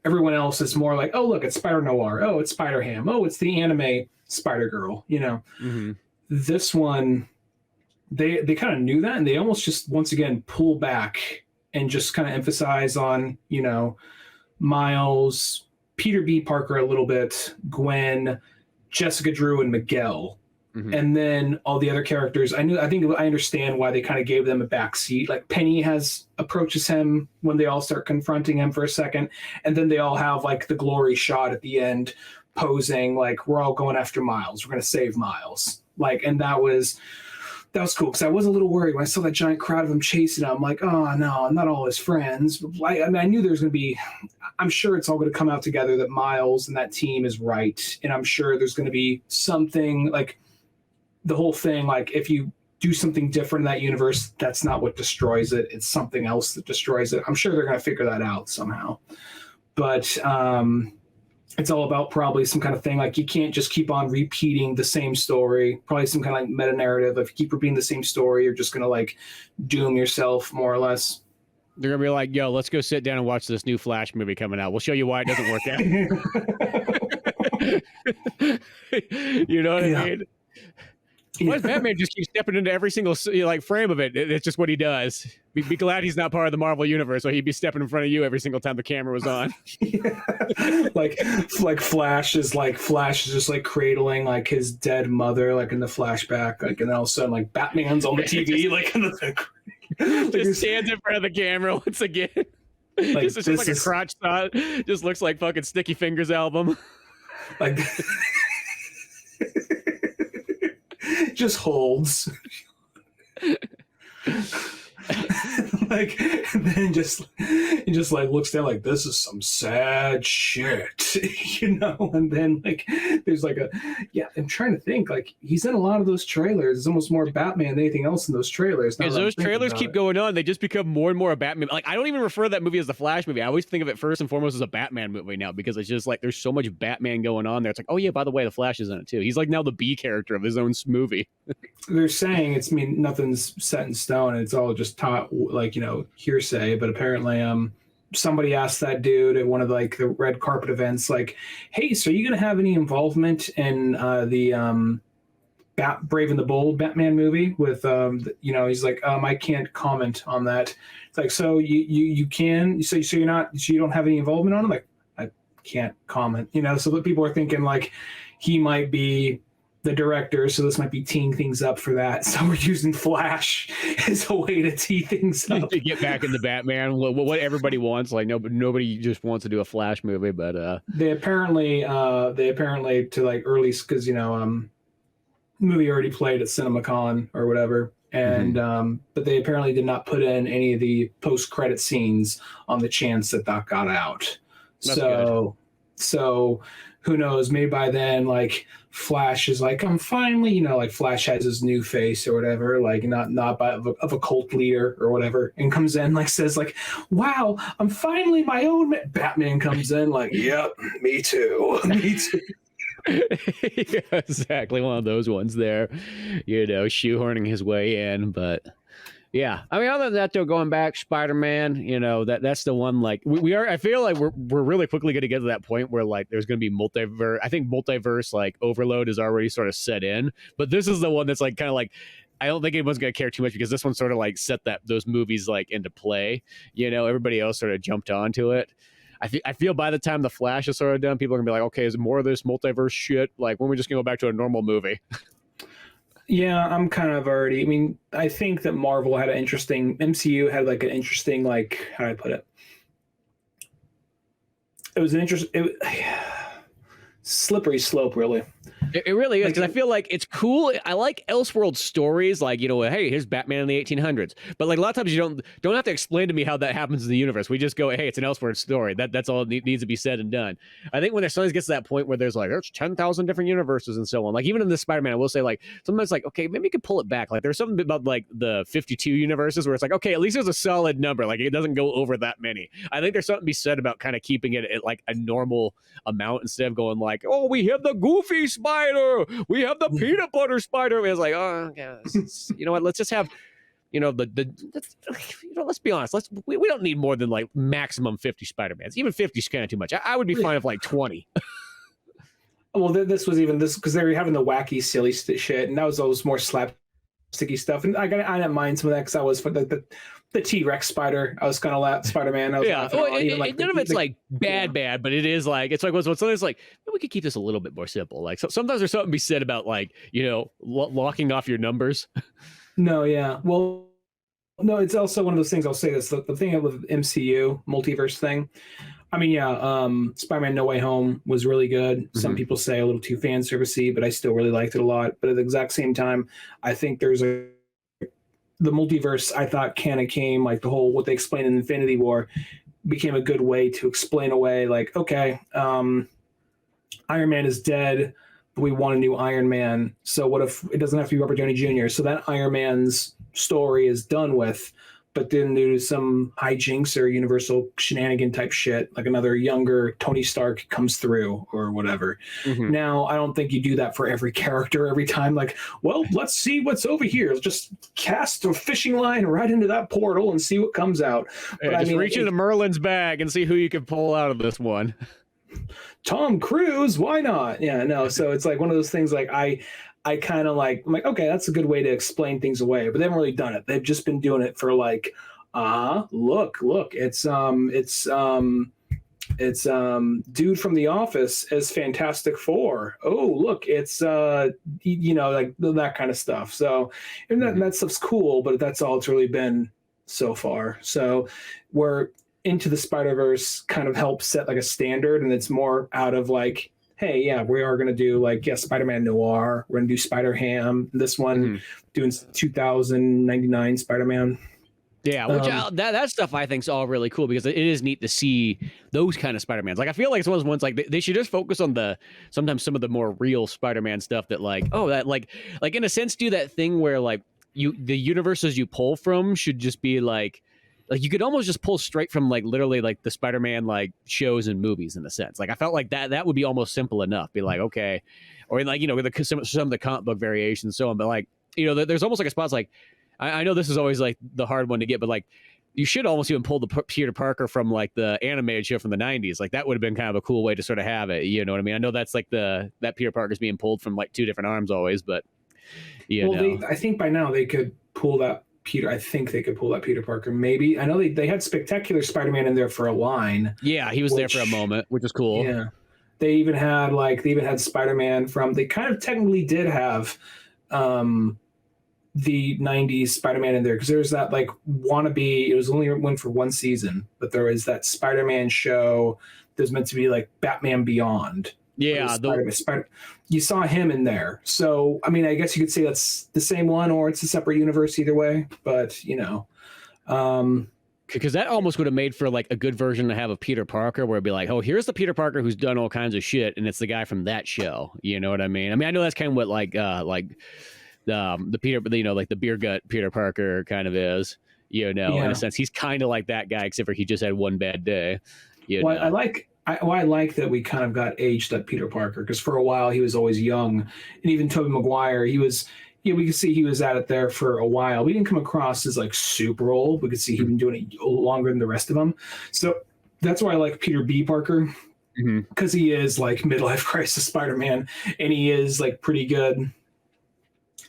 Everyone else is more like, oh, look, it's Spider Noir. Oh, it's Spider Ham. Oh, it's the anime Spider Girl. This one, they kind of knew that, and they almost just once again pull back and just kind of emphasize on Miles, Peter B. Parker a little bit, Gwen, Jessica Drew, and Miguel, and then all the other characters. I understand why they kind of gave them a back seat. Like Penny approaches him when they all start confronting him for a second, and then they all have like the glory shot at the end, posing like we're all going after Miles. We're going to save Miles. Like, and that was cool because I was a little worried when I saw that giant crowd of them chasing him. I'm like, oh no, not all his friends. I knew there was going to be. I'm sure it's all going to come out together that Miles and that team is right, and I'm sure there's going to be something like the whole thing. Like if you do something different in that universe, that's not what destroys it. It's something else that destroys it. I'm sure they're going to figure that out somehow. But it's all about probably some kind of thing like you can't just keep on repeating the same story. Probably some kind of like meta narrative. If you keep repeating the same story, you're just going to like doom yourself more or less. They're gonna be like, yo, let's go sit down and watch this new Flash movie coming out. We'll show you why it doesn't work out. You know what I mean? Why does Batman just keep stepping into every single like frame of it? It's just what he does. Be glad he's not part of the Marvel universe, or he'd be stepping in front of you every single time the camera was on. like Flash is just like cradling like his dead mother, like in the flashback, like, and then all of a sudden like Batman's on the TV, like in the just stands in front of the camera once again. Like, just like a crotch shot. Just looks like fucking Sticky Fingers album. Like just holds. Like, and then he just like looks down like, this is some sad shit, and then like there's like I'm trying to think, like he's in a lot of those trailers. It's almost more Batman than anything else in those trailers. As those trailers keep going on, they just become more and more a Batman. Like I don't even refer to that movie as the Flash movie. I always think of it first and foremost as a Batman movie now, because it's just like there's so much Batman going on there. It's like, oh yeah, by the way, the Flash is in it too. He's like now the B character of his own movie. They're saying nothing's set in stone. It's all just taught, like, hearsay. But apparently, somebody asked that dude at one of like the red carpet events, like, hey, so are you going to have any involvement in the Brave and the Bold Batman movie with, he's like, I can't comment on that. It's like, so you can, so you don't have any involvement on it? Like, I can't comment, so that people are thinking like he might be the director, so this might be teeing things up for that. So we're using Flash as a way to tee things up. To get back into Batman, what everybody wants. Like nobody just wants to do a Flash movie, but they apparently to like early, because movie already played at CinemaCon or whatever, and but they apparently did not put in any of the post-credit scenes on the chance that got out. That's good. So who knows, maybe by then, like, Flash is like, I'm finally, like, Flash has his new face or whatever, like, not by, of a cult leader or whatever, and comes in, like, says, like, wow, I'm finally my own Batman comes in, like, yep, me too. Me too. Yeah, exactly, one of those ones there, shoehorning his way in. But yeah, I mean, other than that, though, going back, Spider-Man, that's the one. Like, we are. I feel like we're really quickly going to get to that point where, like, there's going to be multiverse. I think multiverse, like, overload is already sort of set in. But this is the one that's like kind of like, I don't think anyone's going to care too much because this one sort of like set those movies like into play. Everybody else sort of jumped onto it. I feel by the time the Flash is sort of done, people are gonna be like, okay, is it more of this multiverse shit? Like, when we just gonna go back to a normal movie? Yeah, I'm kind of already. I mean, I think that Marvel had MCU had like an interesting, like, how do I put it? It was an slippery slope, really. It really is, because I feel like it's cool. I like Elseworld stories, like, hey, here's Batman in the 1800s. But like a lot of times you don't have to explain to me how that happens in the universe. We just go, hey, it's an Elseworld story. That's all it needs to be said and done. I think when there sometimes gets to that point where there's 10,000 different universes and so on. Like, even in the Spider-Man, I will say, like, sometimes like, okay, maybe you could pull it back. Like, there's something about like the 52 universes where it's like, okay, at least there's a solid number. Like, it doesn't go over that many. I think there's something to be said about kind of keeping it at like a normal amount instead of going like, oh, we have the Goofy Spider, we have the peanut butter spider. It's like, oh, yeah, you know what? Let's just have, let's be honest. We don't need more than like maximum 50 Spider-Mans. Even 50 is kind of too much. I would be fine with like 20. Well, this was even this because they were having the wacky, silly shit, and that was always more slapsticky stuff. And I didn't mind some of that because I was for the T-Rex spider. I was kind of Spider-Man. Yeah, none of it's like bad, but it is like it's like what's something that's like, we could keep this a little bit more simple. Like, sometimes there's something to be said about like locking off your numbers. No, yeah, well, no, it's also one of those things. I'll say this: the thing with MCU multiverse thing. I mean, yeah, Spider-Man No Way Home was really good. Mm-hmm. Some people say a little too fan servicey, but I still really liked it a lot. But at the exact same time, I think the multiverse, I thought, kind of came, like the whole, what they explained in Infinity War became a good way to explain away, like, okay, Iron Man is dead, but we want a new Iron Man. So what if it doesn't have to be Robert Downey Jr.? So that Iron Man's story is done with, but then due to some hijinks or universal shenanigan type shit, like another younger Tony Stark comes through or whatever. Mm-hmm. Now, I don't think you do that for every character every time. Like, well, let's see what's over here. Just cast a fishing line right into that portal and see what comes out. Yeah, but just reach into Merlin's bag and see who you can pull out of this one. Tom Cruise, why not? Yeah, no. So it's like one of those things. Like I kind of like, I'm like, okay, that's a good way to explain things away, but they haven't really done it. They've just been doing it for like, look, it's dude from The Office as Fantastic Four. Oh, look, it's like that kind of stuff. So, and that stuff's cool, but that's all it's really been so far. So we're Into the Spider-Verse kind of helps set like a standard, and it's more out of like, hey, yeah, we are going to do like, yeah, Spider-Man Noir. We're going to do Spider-Ham. This one doing 2099 Spider-Man. Yeah, which that stuff I think is all really cool because it is neat to see those kind of Spider-Mans. Like, I feel like it's one of those ones like they should just focus on sometimes some of the more real Spider-Man stuff that like, oh, that like in a sense do that thing where like the universes you pull from should just be like you could almost just pull straight from like literally like the Spider-Man like shows and movies in a sense. Like, I felt like that would be almost simple enough. Be like, okay, or like some of the comic book variations and so on. But like, there's almost like a spot like, I know this is always like the hard one to get, but like you should almost even pull the Peter Parker from like the animated show from the 90s. Like, that would have been kind of a cool way to sort of have it. You know what I mean? I know that's like that Peter Parker's being pulled from like two different arms always, but I think by now they could pull that. I think they could pull that Peter Parker. Maybe. I know they had Spectacular Spider-Man in there for a line. Yeah, he was there for a moment, which is cool. Yeah. They even had Spider-Man from, they kind of technically did have the 90s Spider-Man in there, because there's that like wannabe, it was only one for one season, but there was that Spider-Man show that was meant to be like Batman Beyond. Yeah, you saw him in there. So, I mean, I guess you could say that's the same one or it's a separate universe either way, but because because that almost would have made for like a good version to have of Peter Parker, where it'd be like, oh, here's the Peter Parker who's done all kinds of shit, and it's the guy from that show. You know what I mean? I mean, I know that's kind of what like the Peter, like the beer gut Peter Parker kind of is. In a sense, he's kind of like that guy, except for he just had one bad day. Well, I like that we kind of got aged up Peter Parker, because for a while he was always young, and even Tobey Maguire, he was. Yeah, we could see he was at it there for a while. We didn't come across as like super old. We could see he'd been doing it longer than the rest of them. So that's why I like Peter B. Parker, because he is like midlife crisis Spider-Man, and he is like pretty good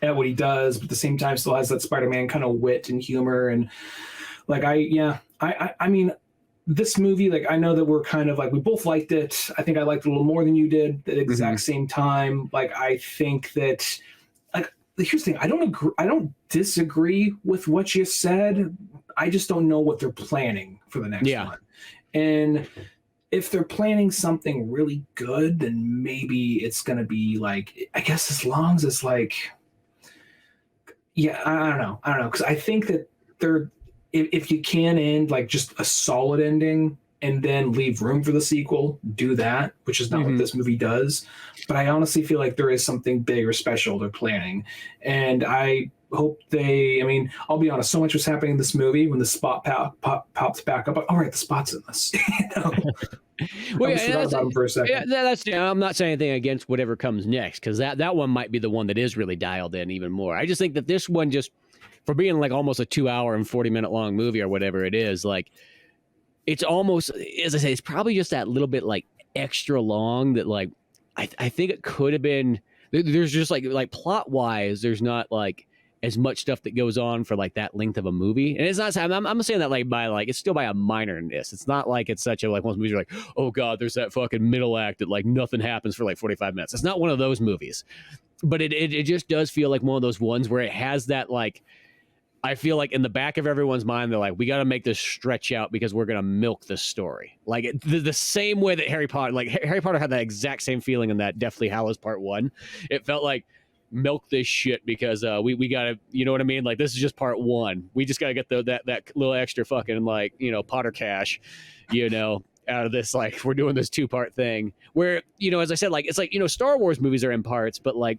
at what he does, but at the same time still has that Spider-Man kind of wit and humor. And like I mean, this movie, like I know that we're kind of like, we both liked it. I think I liked it a little more than you did at the exact same time. Like I think that, like, here's the thing, I don't disagree with what you said. I just don't know what they're planning for the next one. And if they're planning something really good, then maybe it's going to be like, I guess as long as it's like, I don't know. Because I think that if you can end like just a solid ending and then leave room for the sequel, do that, which is not what this movie does. But I honestly feel like there is something big or special they're planning. And I hope I'll be honest, so much was happening in this movie when the spot pops back up. All right, the spot's in this. Well, I forgot about him for a second. I'm not saying anything against whatever comes next, because that one might be the one that is really dialed in even more. I just think that this one, just for being like almost a 2-hour and 40-minute long movie or whatever it is, like it's almost, as I say, it's probably just that little bit like extra long that like I think it could have been. There's just like plot wise, there's not like as much stuff that goes on for like that length of a movie. And it's not, I'm saying that like by like, it's still by a minorness. It's not like it's such a, like most movies are like, oh God, there's that fucking middle act that like nothing happens for like 45 minutes. It's not one of those movies, but it just does feel like one of those ones where it has that, like, I feel like in the back of everyone's mind, they're like, we got to make this stretch out because we're going to milk this story. Like the same way that Harry Potter had that exact same feeling in that Deathly Hallows Part 1. It felt like, milk this shit because we gotta, you know what I mean? Like, this is just part 1. We just gotta get that little extra fucking like, Potter cash, out of this. Like, we're doing this 2-part thing where, as I said, like, it's like, Star Wars movies are in parts, but like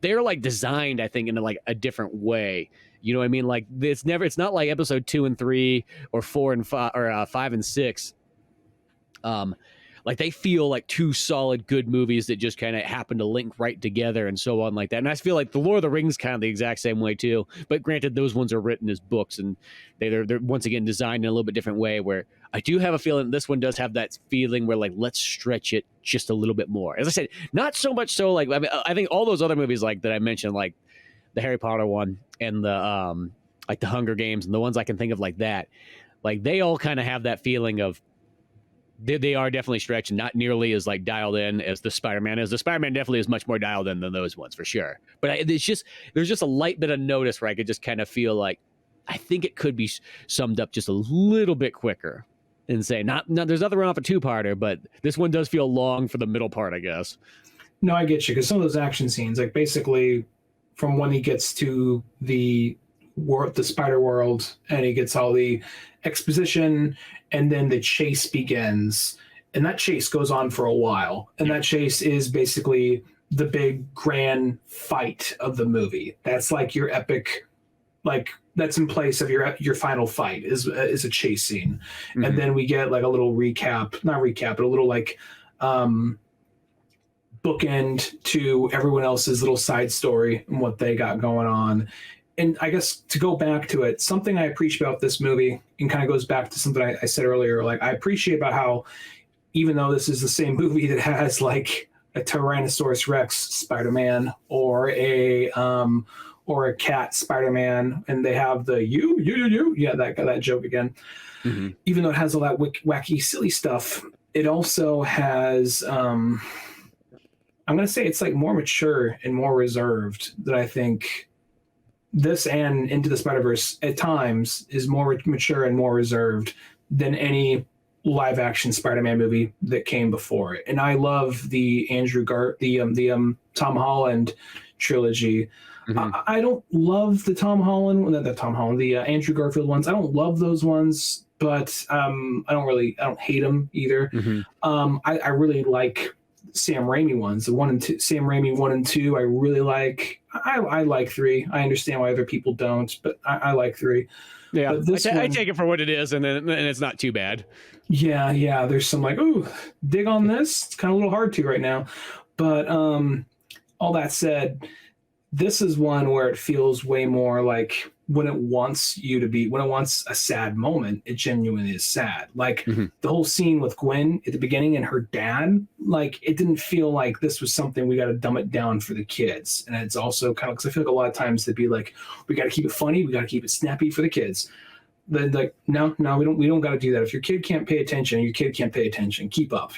they're like designed, I think, in like a different way. You know what I mean? Like it's not like episode 2 and 3 or 4 and 5 or 5 and 6. Like they feel like 2 solid good movies that just kind of happen to link right together and so on like that. And I feel like the Lord of the Rings kind of the exact same way too. But granted, those ones are written as books and they're once again designed in a little bit different way, where I do have a feeling this one does have that feeling where like, let's stretch it just a little bit more. As I said, not so much so like, I think all those other movies like that I mentioned, like the Harry Potter one and the like the Hunger Games and the ones I can think of like that, like they all kind of have that feeling of, they are definitely stretched and not nearly as like dialed in as the Spider-Man is. The Spider-Man definitely is much more dialed in than those ones for sure. But there's just a light bit of notice where I could just kind of feel like, I think it could be summed up just a little bit quicker and say, not there's nothing wrong with a 2-parter, but this one does feel long for the middle part, I guess. No, I get you. Because some of those action scenes, like basically from when he gets to the spider world and he gets all the exposition and then the chase begins, and that chase goes on for a while, and that chase is basically the big grand fight of the movie. That's like your epic, like that's in place of your final fight is a chase scene. And then we get like a little not recap, but a little like bookend to everyone else's little side story and what they got going on. And I guess to go back to it, something I appreciate about this movie, and kind of goes back to something I said earlier, like I appreciate about how, even though this is the same movie that has like a Tyrannosaurus Rex Spider-Man or a cat Spider-Man, and they have the you, that joke again. Even though it has all that wacky, silly stuff, it also has, I'm going to say it's like more mature and more reserved than I think. This and Into the Spider-Verse at times is more mature and more reserved than any live action Spider-Man movie that came before it. And I love the Tom Holland trilogy. I don't love the Andrew Garfield ones. I don't love those ones, but I don't hate them either. I really like Sam Raimi ones, the 1 and 2, Sam Raimi 1 and 2. I really like. I like 3. I understand why other people don't, but I like 3. Yeah, I take it for what it is, and it's not too bad. Yeah. There's some like, ooh, dig on this. It's kind of a little hard to right now, but all that said, this is one where it feels way more like when it wants you to be, when it wants a sad moment, it genuinely is sad. Like the whole scene with Gwen at the beginning and her dad, like it didn't feel like this was something we got to dumb it down for the kids. And it's also kind of, because I feel like a lot of times they'd be like, we got to keep it funny, we got to keep it snappy for the kids. Then like, no, we don't got to do that. If your kid can't pay attention, your kid can't pay attention. Keep up.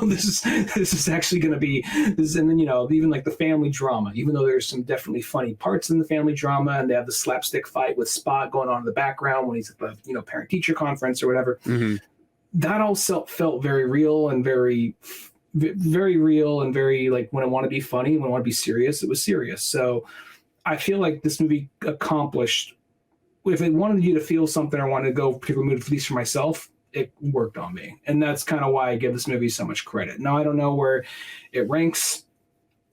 This is actually going to be this. And then, even like the family drama, even though there's some definitely funny parts in the family drama, and they have the slapstick fight with Spot going on in the background when he's at the, parent teacher conference or whatever. That all felt very real and very, very real and very like when I want to be funny, when I want to be serious, it was serious. So I feel like this movie accomplished. If it wanted you to feel something or wanted to go particular mood, at least for myself, it worked on me. And that's kind of why I give this movie so much credit. Now, I don't know where it ranks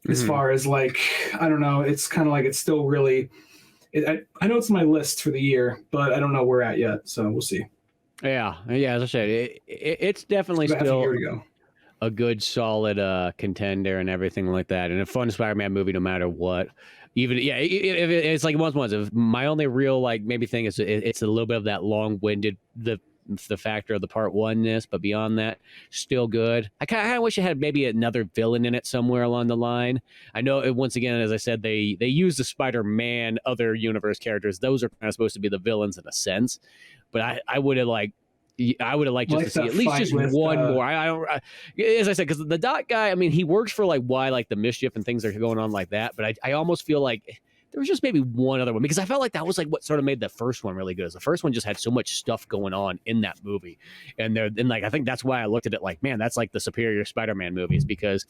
as far as like, I don't know. It's kind of like it's still really, I know it's my list for the year, but I don't know where we're at yet. So we'll see. Yeah. As I said, it's definitely still a good, solid contender and everything like that. And a fun Spider-Man movie, no matter what. Even it's like once. If my only real like maybe thing is it's a little bit of that long-winded the factor of the part one-ness, but beyond that, still good. I kind of wish it had maybe another villain in it somewhere along the line. I know once again, as I said, they use the Spider-Man other universe characters. Those are kind of supposed to be the villains in a sense, but I would have liked just to see at least just one more. I don't, as I said, because the Dot guy, I mean, he works for like why like the mischief and things are going on like that. But I almost feel like there was just maybe one other one because I felt like that was like what sort of made the first one really good. Is the first one just had so much stuff going on in that movie, and like I think that's why I looked at it like, man, that's like the superior Spider-Man movies because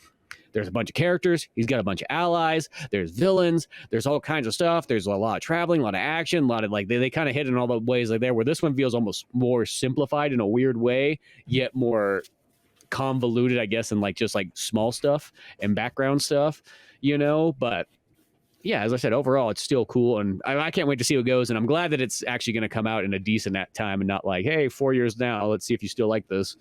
there's a bunch of characters, he's got a bunch of allies, there's villains, there's all kinds of stuff, there's a lot of traveling, a lot of action, a lot of like they kind of hit in all the ways like there where this one feels almost more simplified in a weird way, yet more convoluted, I guess, and like just like small stuff and background stuff, but yeah, as I said, overall, it's still cool, and I can't wait to see what goes, and I'm glad that it's actually going to come out in a decent time and not like, hey, 4 years now, let's see if you still like this.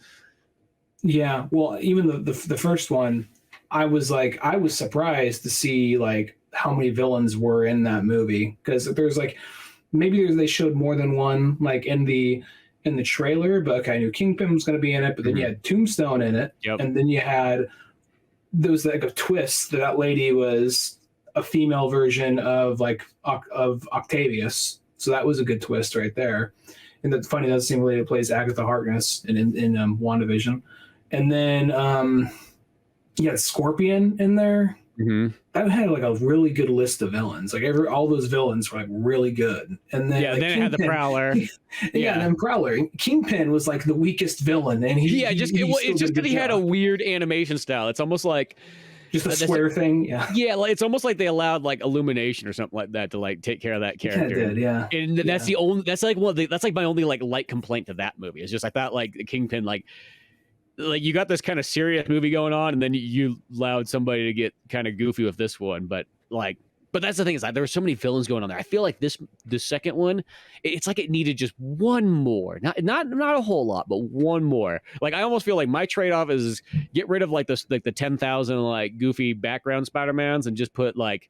Yeah, well, even the first one, I was surprised to see like how many villains were in that movie because there's like maybe they showed more than one like in the trailer, but okay, I knew Kingpin was going to be in it, but then you had Tombstone in it, and then there was like a twist that lady was a female version of Octavius, so that was a good twist right there. And that's funny, that's the same lady that plays Agatha Harkness in WandaVision. And then you had Scorpion in there. That had like a really good list of villains. Like all those villains were like really good. And then then it had the Prowler. And then Prowler. Kingpin was like the weakest villain, and it's just because he had a weird animation style. It's almost like just a square thing. Yeah, like it's almost like they allowed like Illumination or something like that to like take care of that character. It did, yeah. And that's that's like my only like light complaint to that movie. It's just I thought like the Kingpin like you got this kind of serious movie going on, and then you allowed somebody to get kind of goofy with this one. But that's the thing is like there were so many villains going on there. I feel like the second one, it's like it needed just one more, not a whole lot, but one more. Like I almost feel like my trade-off is get rid of like the 10,000 like goofy background Spider-Mans and just put like,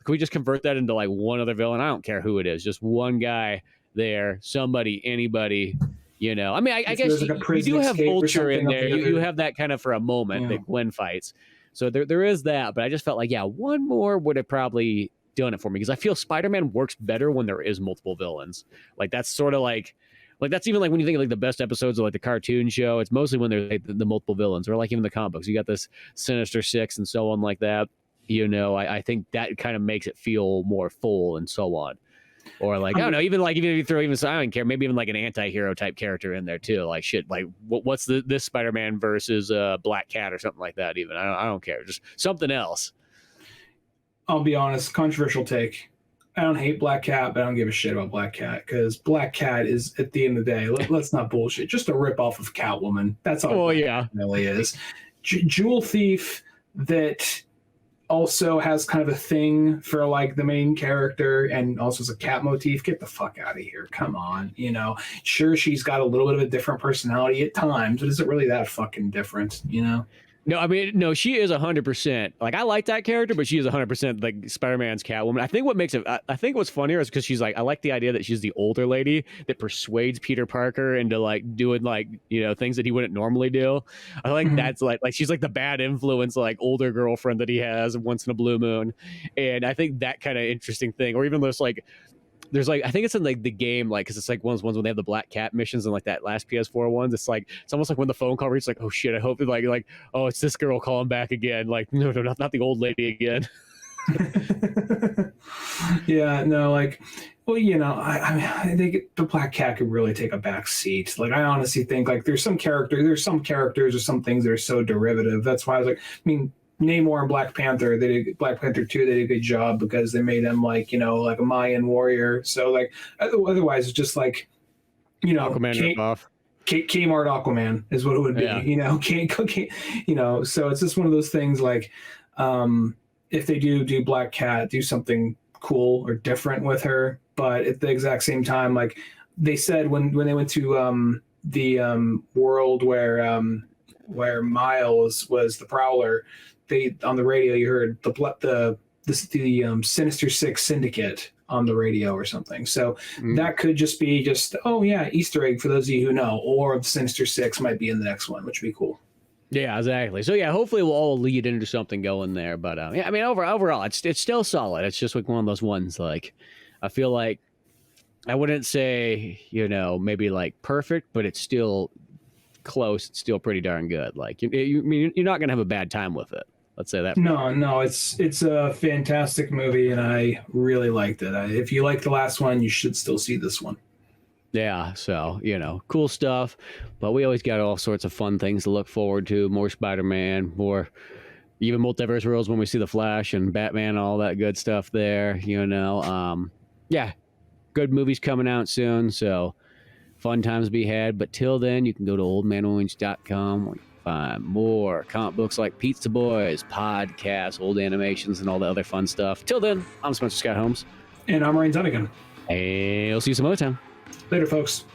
can we just convert that into like one other villain? I don't care who it is, just one guy there, somebody, anybody. I mean, I guess you do have Vulture in there. You have that kind of for a moment that Gwen fights. So there is that. But I just felt like, one more would have probably done it for me because I feel Spider-Man works better when there is multiple villains. Like that's sort of like that's even like when you think of like the best episodes of like the cartoon show, it's mostly when there's like the multiple villains or like even the comic books. You got this Sinister Six and so on like that. I think that kind of makes it feel more full and so on. Or like I don't know, even if you throw I don't care, maybe even like an anti-hero type character in there too. Like shit, like what's this Spider-Man versus Black Cat or something like that. Even I don't care, just something else. I'll be honest, controversial take. I don't hate Black Cat, but I don't give a shit about Black Cat because Black Cat is, at the end of the day, let's not bullshit, just a ripoff of Catwoman. That's all. Oh yeah, it really is. Jewel thief that also has kind of a thing for like the main character and also is a cat motif. Get the fuck out of here. Come on. You know, sure, she's got a little bit of a different personality at times, but is it really that fucking different, you know? No, I mean, no, she is 100%. Like, I like that character, but she is 100% like Spider-Man's Catwoman. I think what makes it, I think what's funnier is because she's like, I like the idea that she's the older lady that persuades Peter Parker into like doing like, you know, things that he wouldn't normally do. I like that's like she's like the bad influence, like older girlfriend that he has once in a blue moon. And I think that kind of interesting thing, or even there's like, I think it's in like the game, like, because it's like one of those ones when they have the Black Cat missions and like that last PS4 ones. It's like, it's almost like when the phone call reads, like, oh shit, I hope it like, oh, it's this girl calling back again. Like, no, not the old lady again. Yeah, no, like, well, you know, I think the Black Cat could really take a back seat. Like, I honestly think like there's some characters or some things that are so derivative. That's why I was like, I mean, Namor and Black Panther, Black Panther 2, they did a good job because they made him like, you know, like a Mayan warrior. So like, otherwise it's just like, you know, Aquaman off. Kmart Aquaman is what it would be, you know, you know, so it's just one of those things like, if they do Black Cat, do something cool or different with her, but at the exact same time, like they said when they went to the world where Miles was the Prowler, they on the radio you heard the Sinister Six Syndicate on the radio or something. So that could just be oh yeah, Easter egg for those of you who know, or the Sinister Six might be in the next one, which would be cool. Yeah, exactly. So yeah, hopefully we'll all lead into something going there. But yeah, I mean overall it's still solid. It's just like one of those ones like I feel like I wouldn't say, you know, maybe like perfect, but it's still close. It's still pretty darn good. Like you're not gonna have a bad time with it. Let's say that. No, it's a fantastic movie, and I really liked it. If you like the last one, you should still see this one. Yeah, so, you know, cool stuff. But we always got all sorts of fun things to look forward to. More Spider-Man, more even multiverse worlds when we see the Flash and Batman, all that good stuff there, you know. Yeah, good movies coming out soon, so fun times to be had. But till then, you can go to oldmanorange.com where you can find more comic books like Pizza Boys, podcasts, old animations, and all the other fun stuff. Till then, I'm Spencer Scott Holmes. And I'm Ryan Dunnigan. And we'll see you some other time. Later, folks.